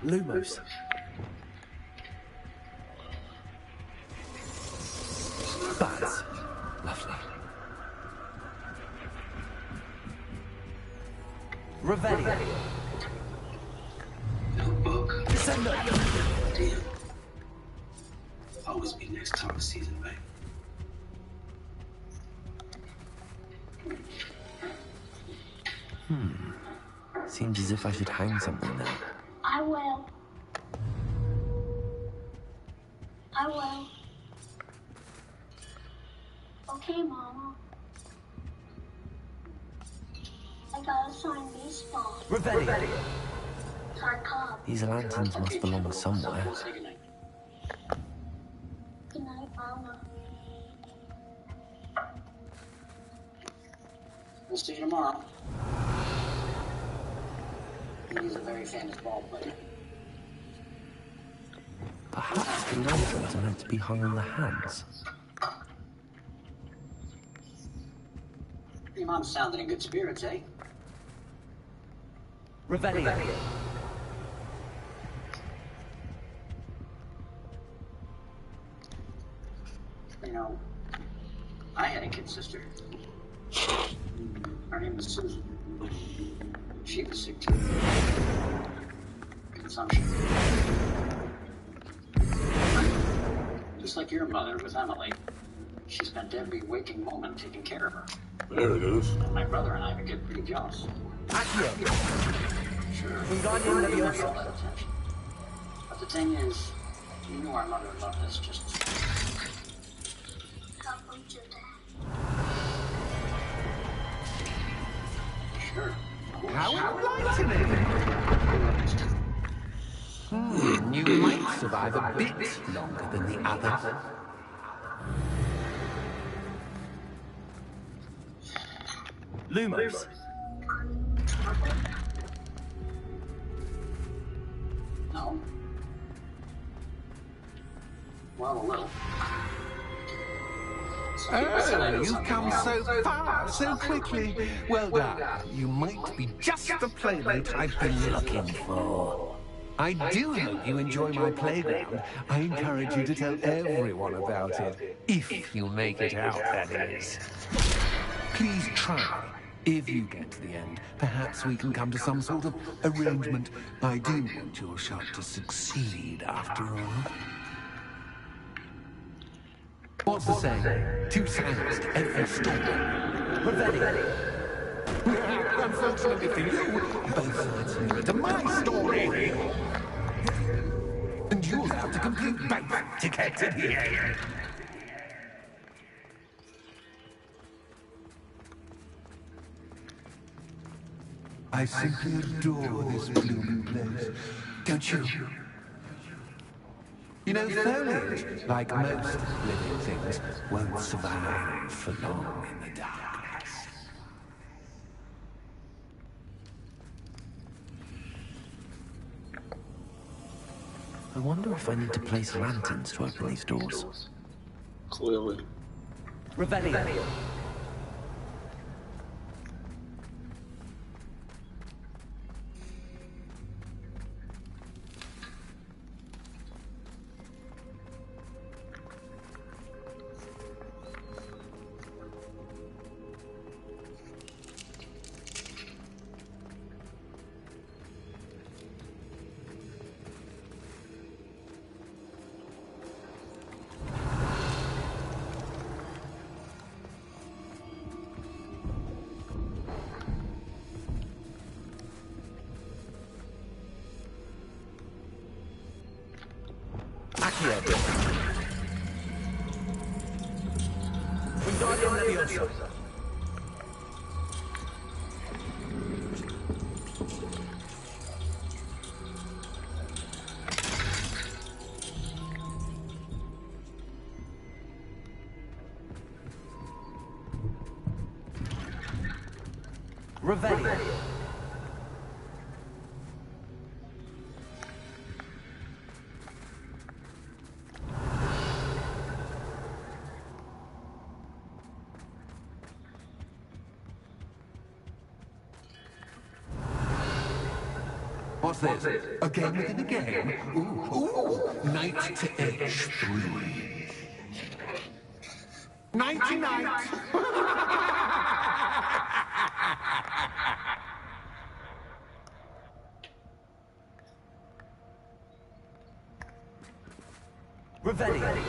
Lumos. Buzz. Lovely. Revelli. No book. Descendo. Damn. Always be next talk season, babe. Seems as if I should hang something now. I will. I will. Okay, Mama. I gotta sign baseball. Revelli. Sign Cobb. These lanterns must belong somewhere. Good night, Mama. We'll see you tomorrow. He's a very famous ball player. Perhaps the lanterns are meant to be hung on the hands. Your mom's sounding in good spirits, eh? Revelli. You know, I had a kid sister. Her name was Susan. She was sick too. Consumption. Just like your mother with Emily. She spent every waking moment taking care of her. There it is. And my brother and I would get pretty jealous. Accio. Sure. Wingardium Leviosa. All that attention. But the thing is, you knew our mother loved us just as much. How about your dad? Sure. How enlightening! You might survive a bit longer than the others. Lumos. No. Well, a little. Oh, you've come so far, so quickly. Well done. You might be just the playmate I've been looking for. I do hope you enjoy my playground. I encourage you to tell everyone about it. If you make it out, that is. Please try. If you get to the end, perhaps we can come to some sort of arrangement. I do want your shot to succeed, after all. What's the saying? Two sides to every story. Revelli. Unfortunately for you, both sides lead to my story. And you'll have to complete both to get to the end. I simply adore this blooming place. Don't you? You know, foliage, like most living things, won't survive for long in the darkness. I wonder if I need to place lanterns to open these doors. Clearly. Revelio. Revelio. What's this? A game within a game? Ooh. Night to H3. Nighty-night! Revelio.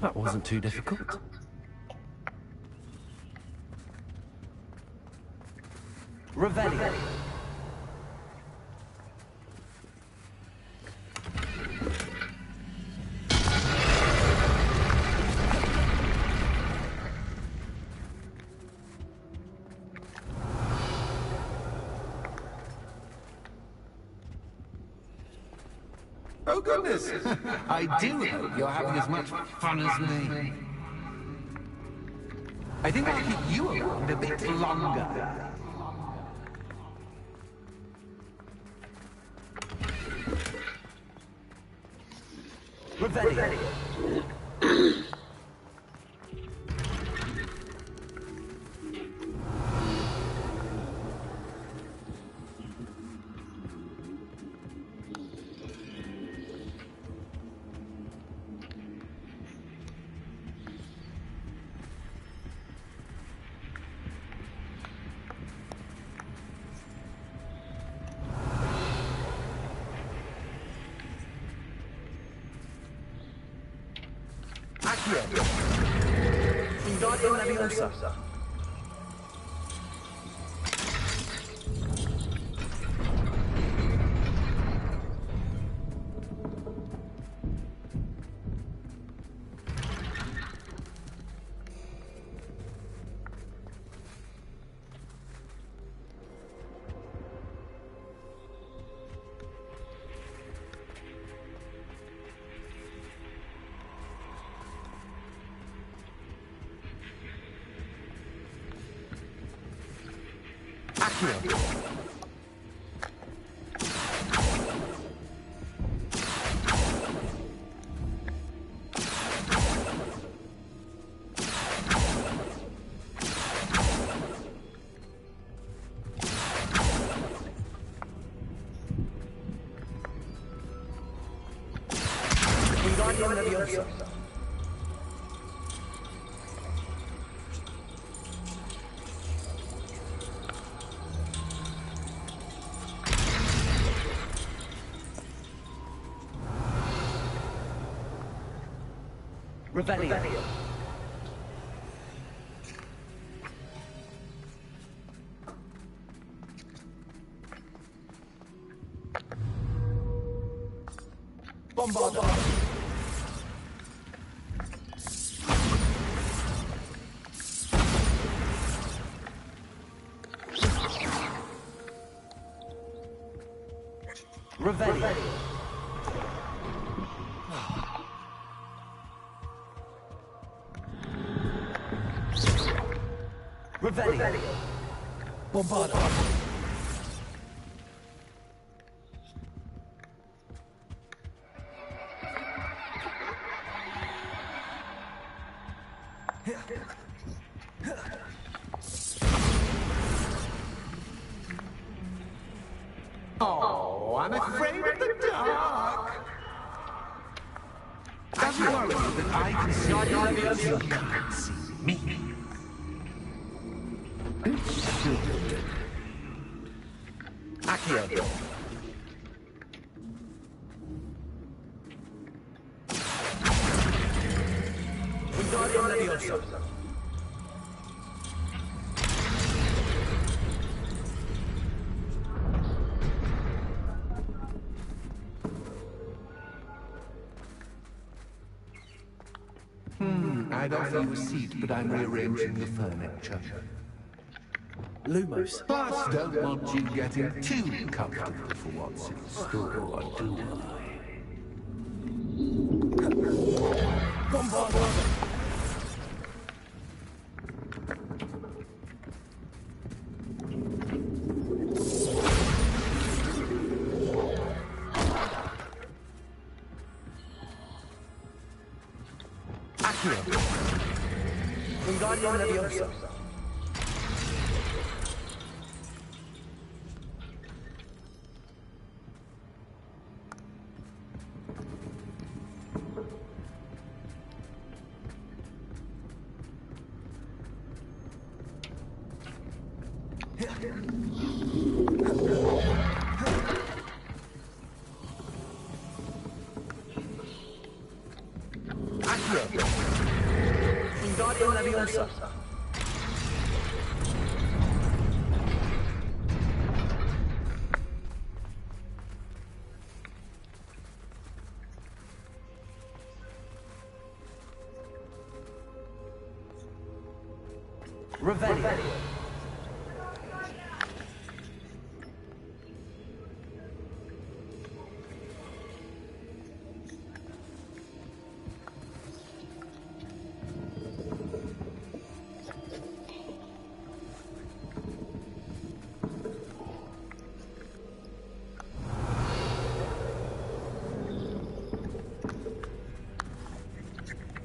That wasn't too difficult. Revelio. Oh goodness! I do hope you're having as much fun as me. I think I'll keep you around a bit longer. Revelio. Wingardium Leviosa. Wingardium Leviosa. Revelio. Bombarda. Revelio. Revelio. Bombardo. Oh, I'm afraid of the dark. Don't worry that I can see you, you can't see me. Accio. Wingardium Leviosa. I'd offer you a seat, but I'm rearranging the furniture. Lumos. Plus, don't want you getting too comfortable for what's in store, do I? Bombardo. Wingardium Leviosa. Wingardium Leviosa. Revelio.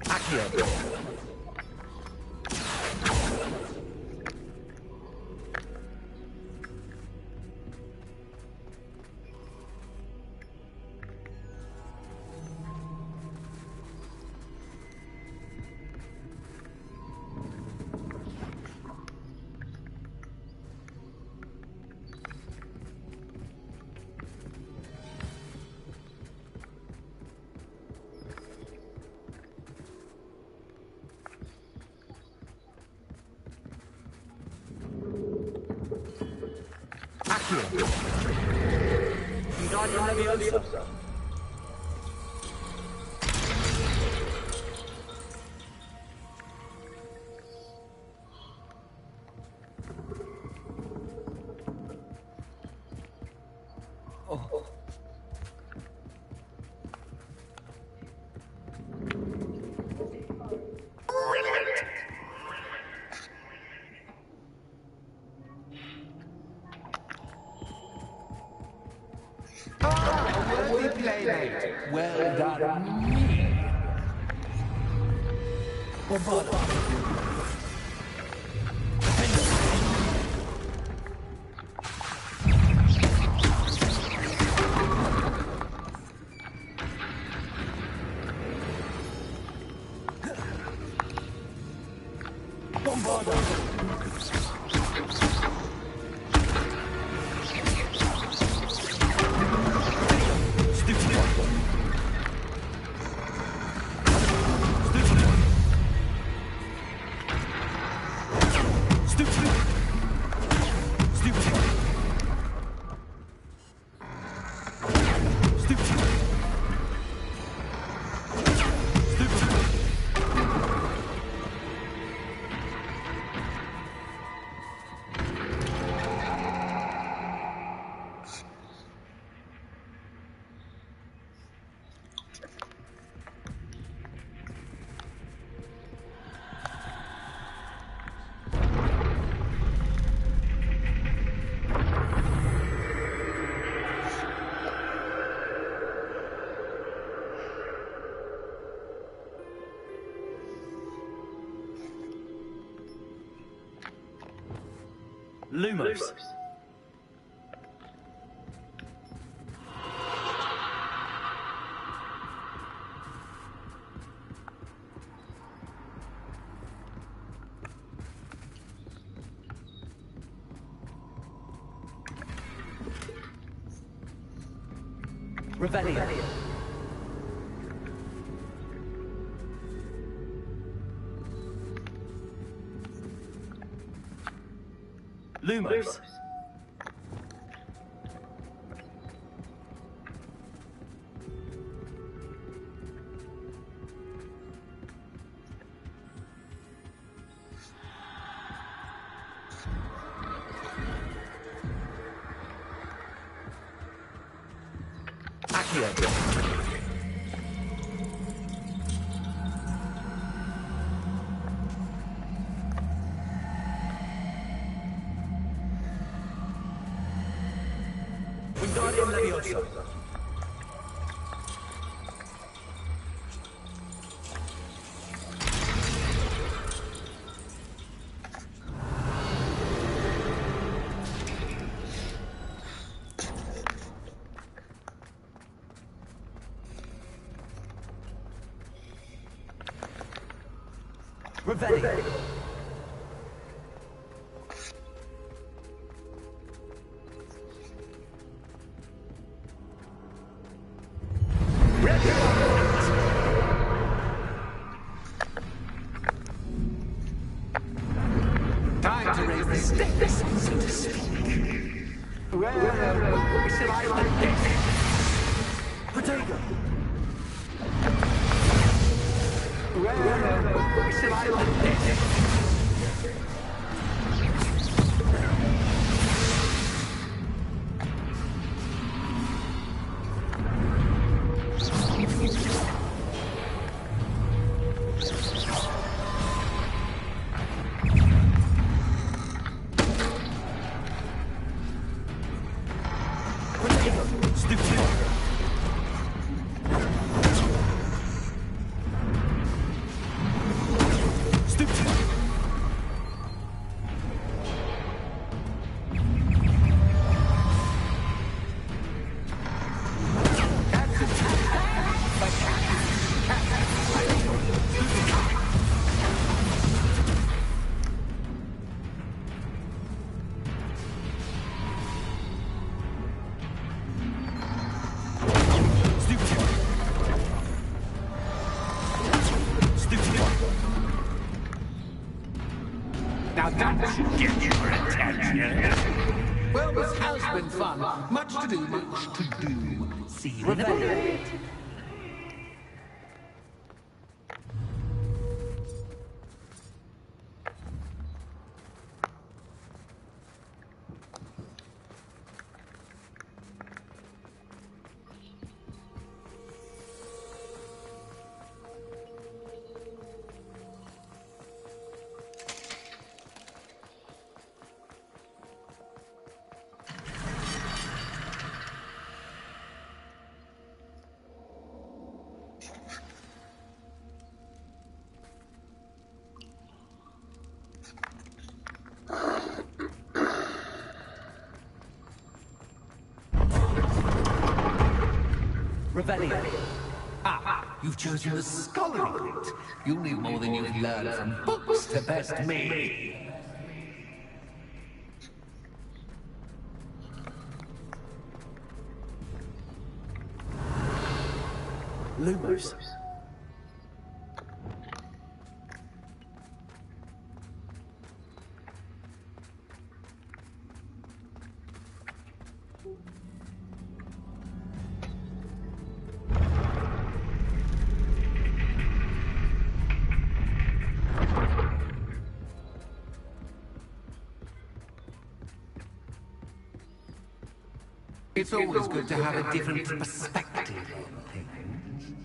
Accio. Wingardium Leviosa. Oh. A worthy playmate. Well done, me. Bombardo. Bombardo. Lumos. Revelio. Lumos. Accio. Wingardium Leviosa. Revelio. Time to raise the stakes, so to speak. Where shall I begin? Protego. Where shall I begin? Now that should get your attention. Well, this has been fun. Much to do, much to do. See you in a bit. Revelio. Ah, you've chosen the scholarly route. You'll need more than you've learned from books to best me. Lumos. It's always good to have a different perspective on things.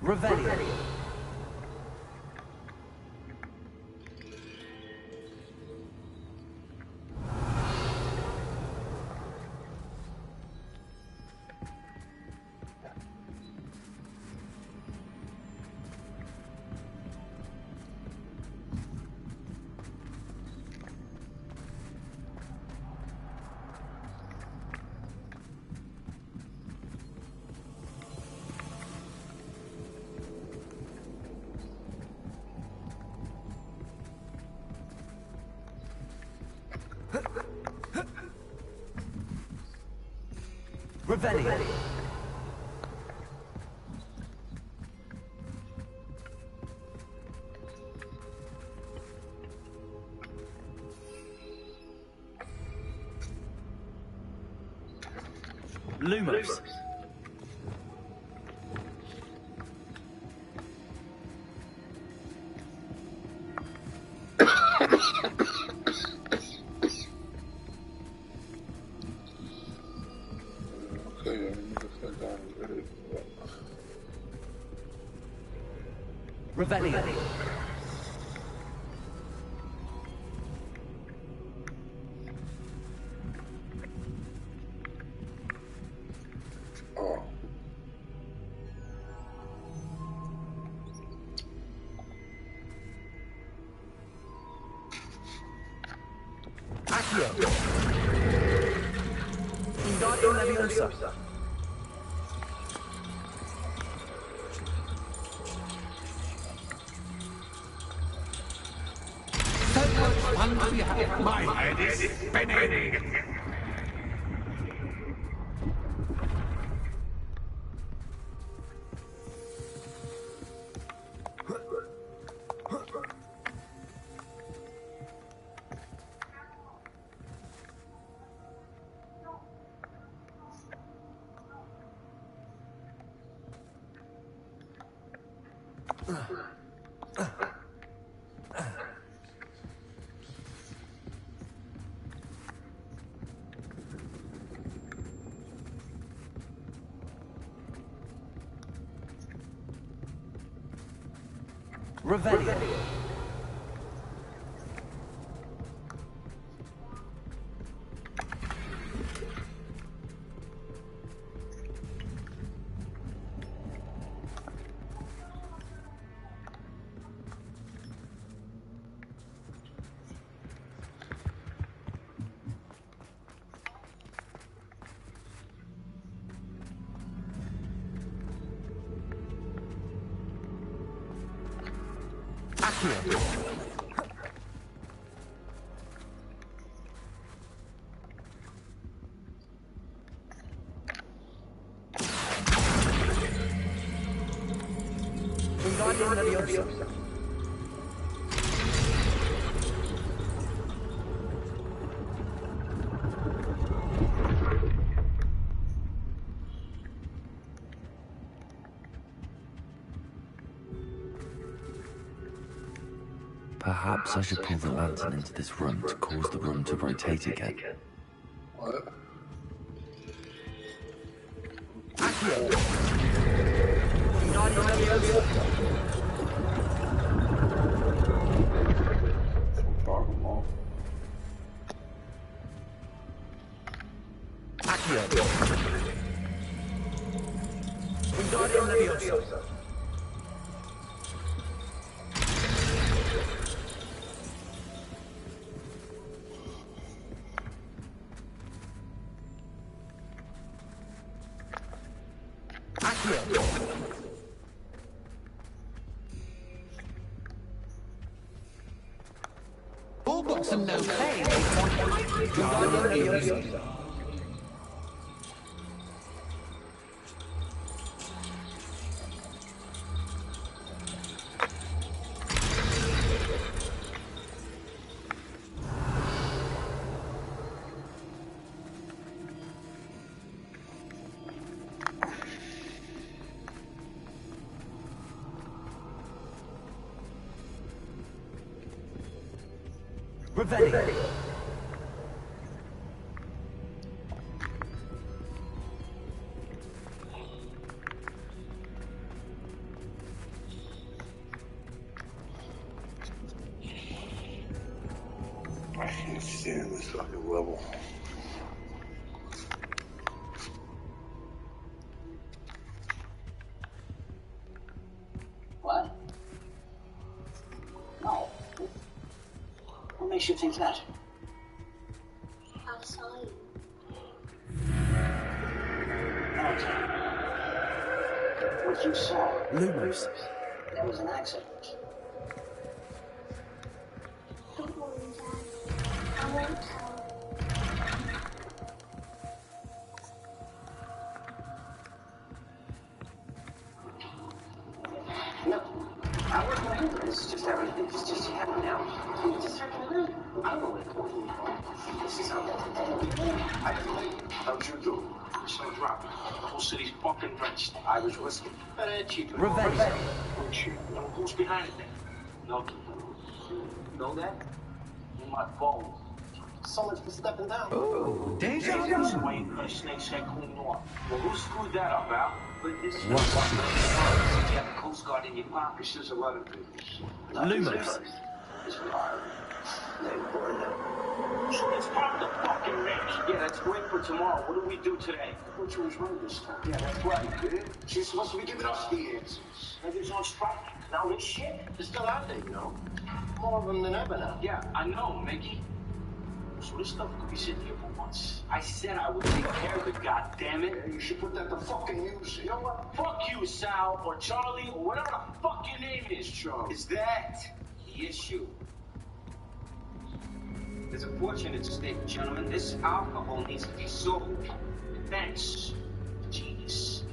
Revelio. Revelio. Lumos. Revelio. Accio. Ingadio Leviosa. So much fun to be had. My head is spinning. Revelio. Accio. Ingadio Leviosa. Perhaps I should pull the lantern into this room to cause the room to rotate again. What? Accio. Ingadio Leviosa. Accio. Ingadio Leviosa. All books and no pay. Revelio. I can't stand this fucking level. What? No. What makes you think that? I saw you. Okay. What you saw? Lumos. It was an accident. Don't worry, Dad. I won't tell. I don't know where to go. This is how how'd you do? So drop. The whole city's fucking drenched. Irish whiskey. Better cheaper. Revenge. Who's behind it then? No. Know that? In my phone. So much for stepping down. Oh, deja vu. Waiting for the snake's head clean off. Well, who screwed that up, Al? But this is What? you have the Coast Guard in your pocket. This is a lot of things. Lumos. So let's pop the fucking ranch. Yeah, that's great for tomorrow. What do we do today? Which was wrong this time? Yeah, that's right, kid. She's supposed to be giving us the answers. Everything's on strike. Now this shit. They're still out there, you know. More of them than ever now. Yeah, I know, Mickey. So this stuff could be sitting here for months. I said I would take care of it, goddammit. Yeah, you should put that to fucking use. You know what? Fuck you, Sal, or Charlie, or whatever the fuck your name is. Charlie. Is that the issue? There's a fortune at stake, gentlemen. This alcohol needs to be sold. Thanks, genius.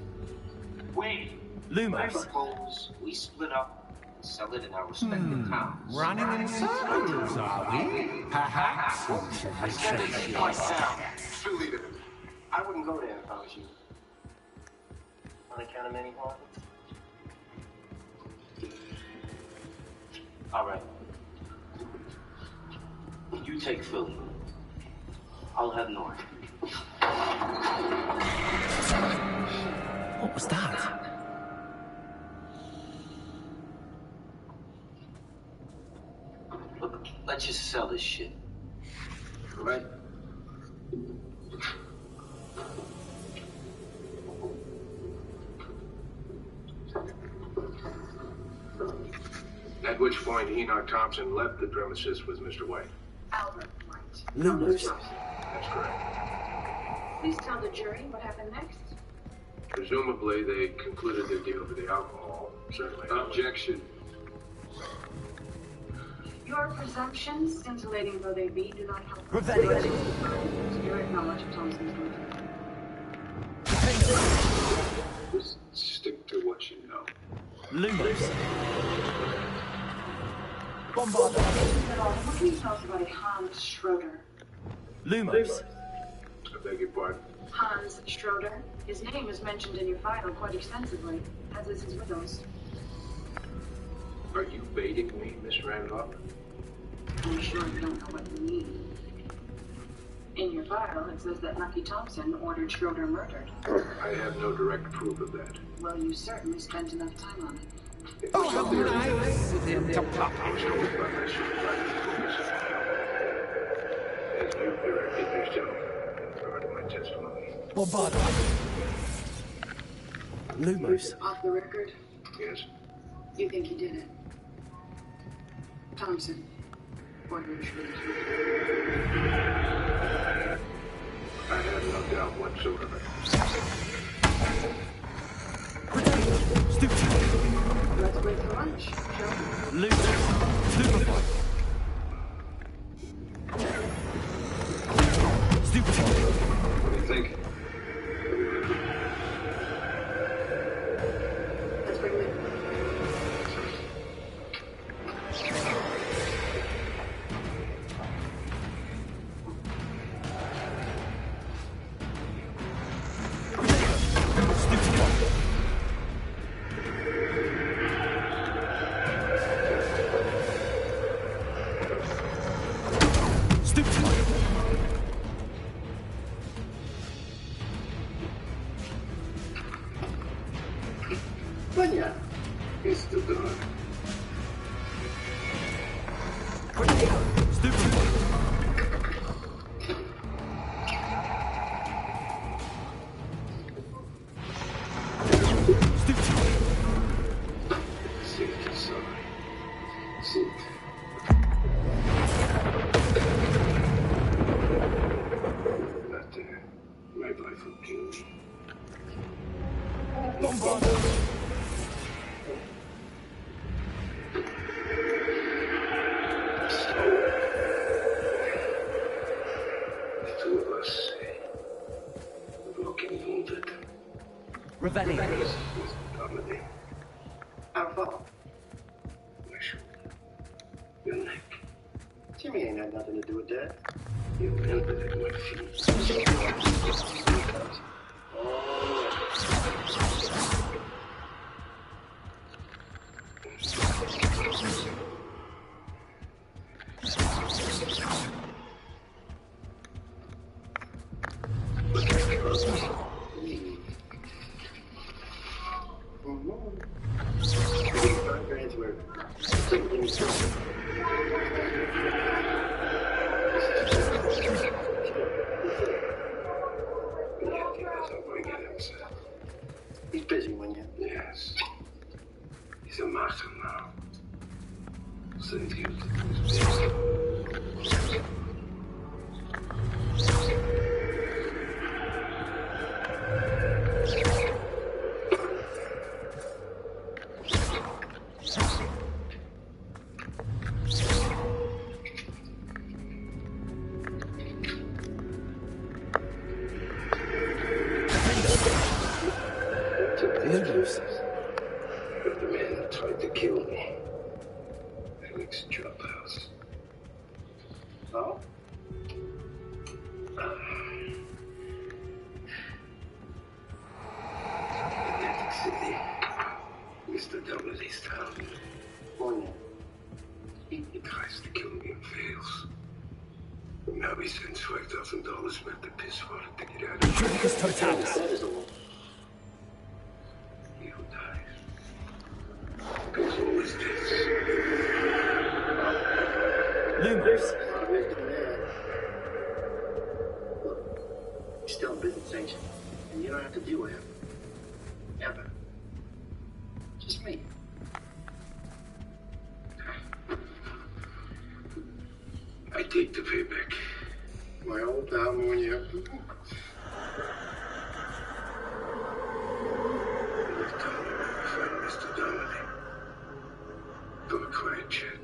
Wait. Lumos. I propose we split up. Sell it in our respective towns. Running in circles, are we? Perhaps we should I said this is my town. Still leave it. I wouldn't go there if I was you. On account of many harvests? All right. You take Philly. I'll head north. What was that? Look, let's just sell this shit. All right? At which point Enoch Thompson left the premises with Mr. White. Albert White. Lumos. That's correct. Please tell the jury what happened next. Presumably they concluded their deal with the alcohol. Certainly. Objection. Your presumptions, scintillating though they be, do not help. Revenge. You acknowledge Thompson's guilty. Just stick to what you know. Lumos. What can you tell us about a Hans Schroeder? Lumos. I beg your pardon. Hans Schroeder. His name is mentioned in your file quite extensively, as is his widow's. Are you baiting me, Miss Randolph? I'm sure you don't know what you mean. In your file, it says that Lucky Thompson ordered Schroeder murdered. I have no direct proof of that. Well, you certainly spent enough time on it. Oh, how nice of him to pop I was told by my supervisor. As you directed these gentlemen, regard my testimony. Bombardo. Lumos. Off the record, Yes? you think he did it? Thompson ordered Schroeder. I have no doubt whatsoever. Stupid. Let's wait for lunch, shall we? Lumos. Stupefy. Stupid. What do you think? Let's bring him in. Vanya, he's still gone. Revelli. Our fault. Your neck. Jim, Jimmy ain't had nothing to do with that. You remember that my feet. He's busy, when you? Yes. He's a master now. Since he was busy. But the man that tried to kill me. Alex Drop House. Oh? Atlantic City. Mr. Dominic's town. When He tries to kill me and fails. But now he sends $5,000 worth of piss water to get out of Judicus Totalis. that is a wolf. He who dies goes always this. Lumos. Look, you're still in business, ain't you? And you don't have to deal with him. Ever. Just me. I take the payback. My old pal, when you. Next time I find Mr. Dominic, have a quiet chat.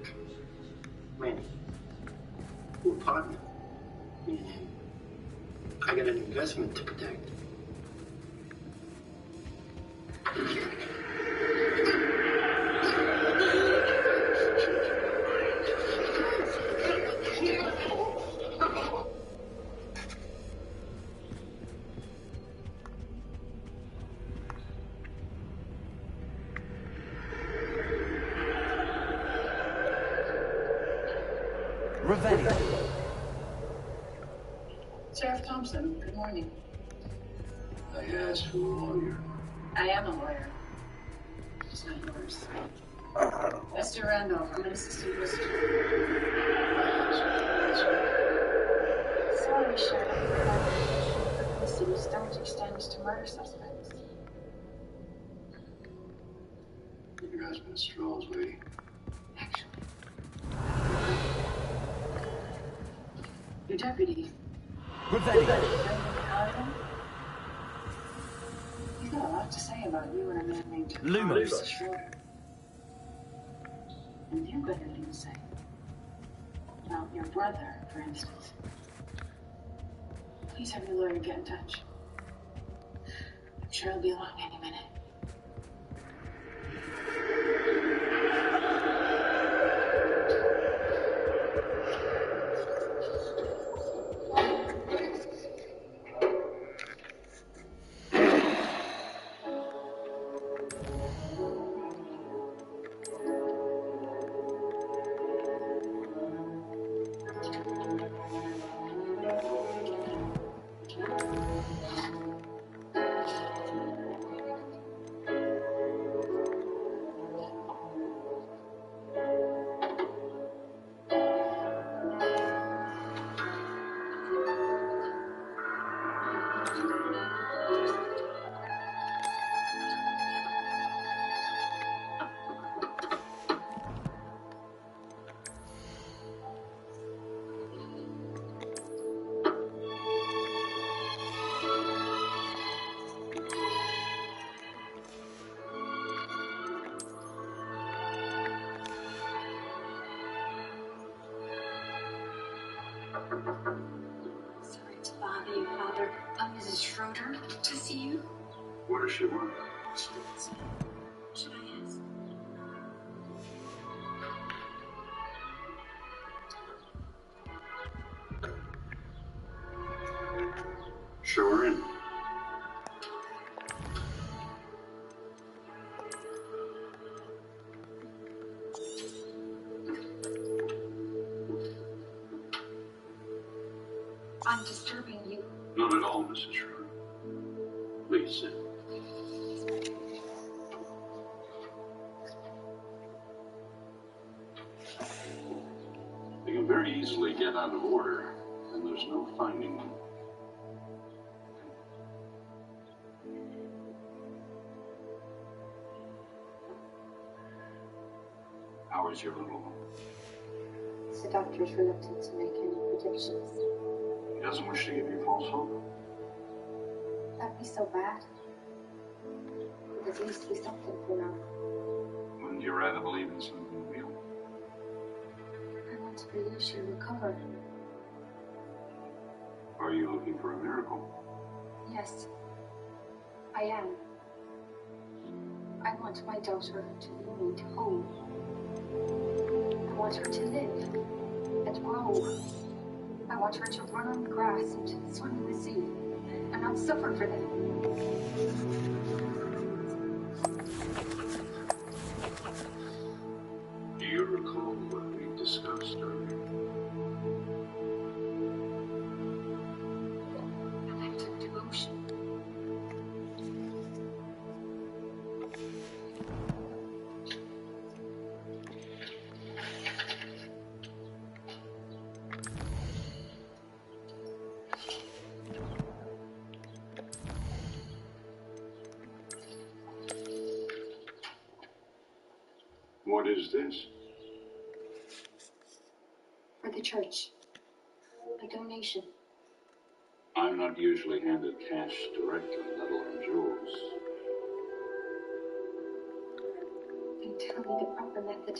Man, we're partner. I got an investment to protect. Revelio. Sheriff Thompson, good morning. I asked for a lawyer. I am a lawyer. It's not yours. Mr. Randolph, I'm an assistant solicitor. Sorry, Sheriff. Publicities don't extend to murder suspects. Your husband strolls me. Actually. Your deputy. Revelio. He's got a lot to say about you and a man named Lumos. Schroeder. And you've got anything to say. About your brother, for instance. Please have your lawyer get in touch. I'm sure he'll be along any minute. Sorry to bother you, Father. I'm Mrs. Schroeder. To see you. What does she want? Should I ask? Sure we're in. I'm disturbing you. Not at all, Mrs. Schroeder. Please sit. They can very easily get out of order, and there's no finding them. How is your little one? The doctor's reluctant to make any predictions. He doesn't wish to give you false hope. That'd be so bad. But at least be something for now. Wouldn't you rather believe in something real? I want to believe she'll recover. Are you looking for a miracle? Yes, I am. I want my daughter to be made whole. I want her to live and grow. I want her to run on the grass and swim in the sea and not suffer for them. Do you recall what we discussed earlier? An act of devotion. What is this? For the church. A donation. I'm not usually handed cash directly, let alone jewels. Then tell me the proper method.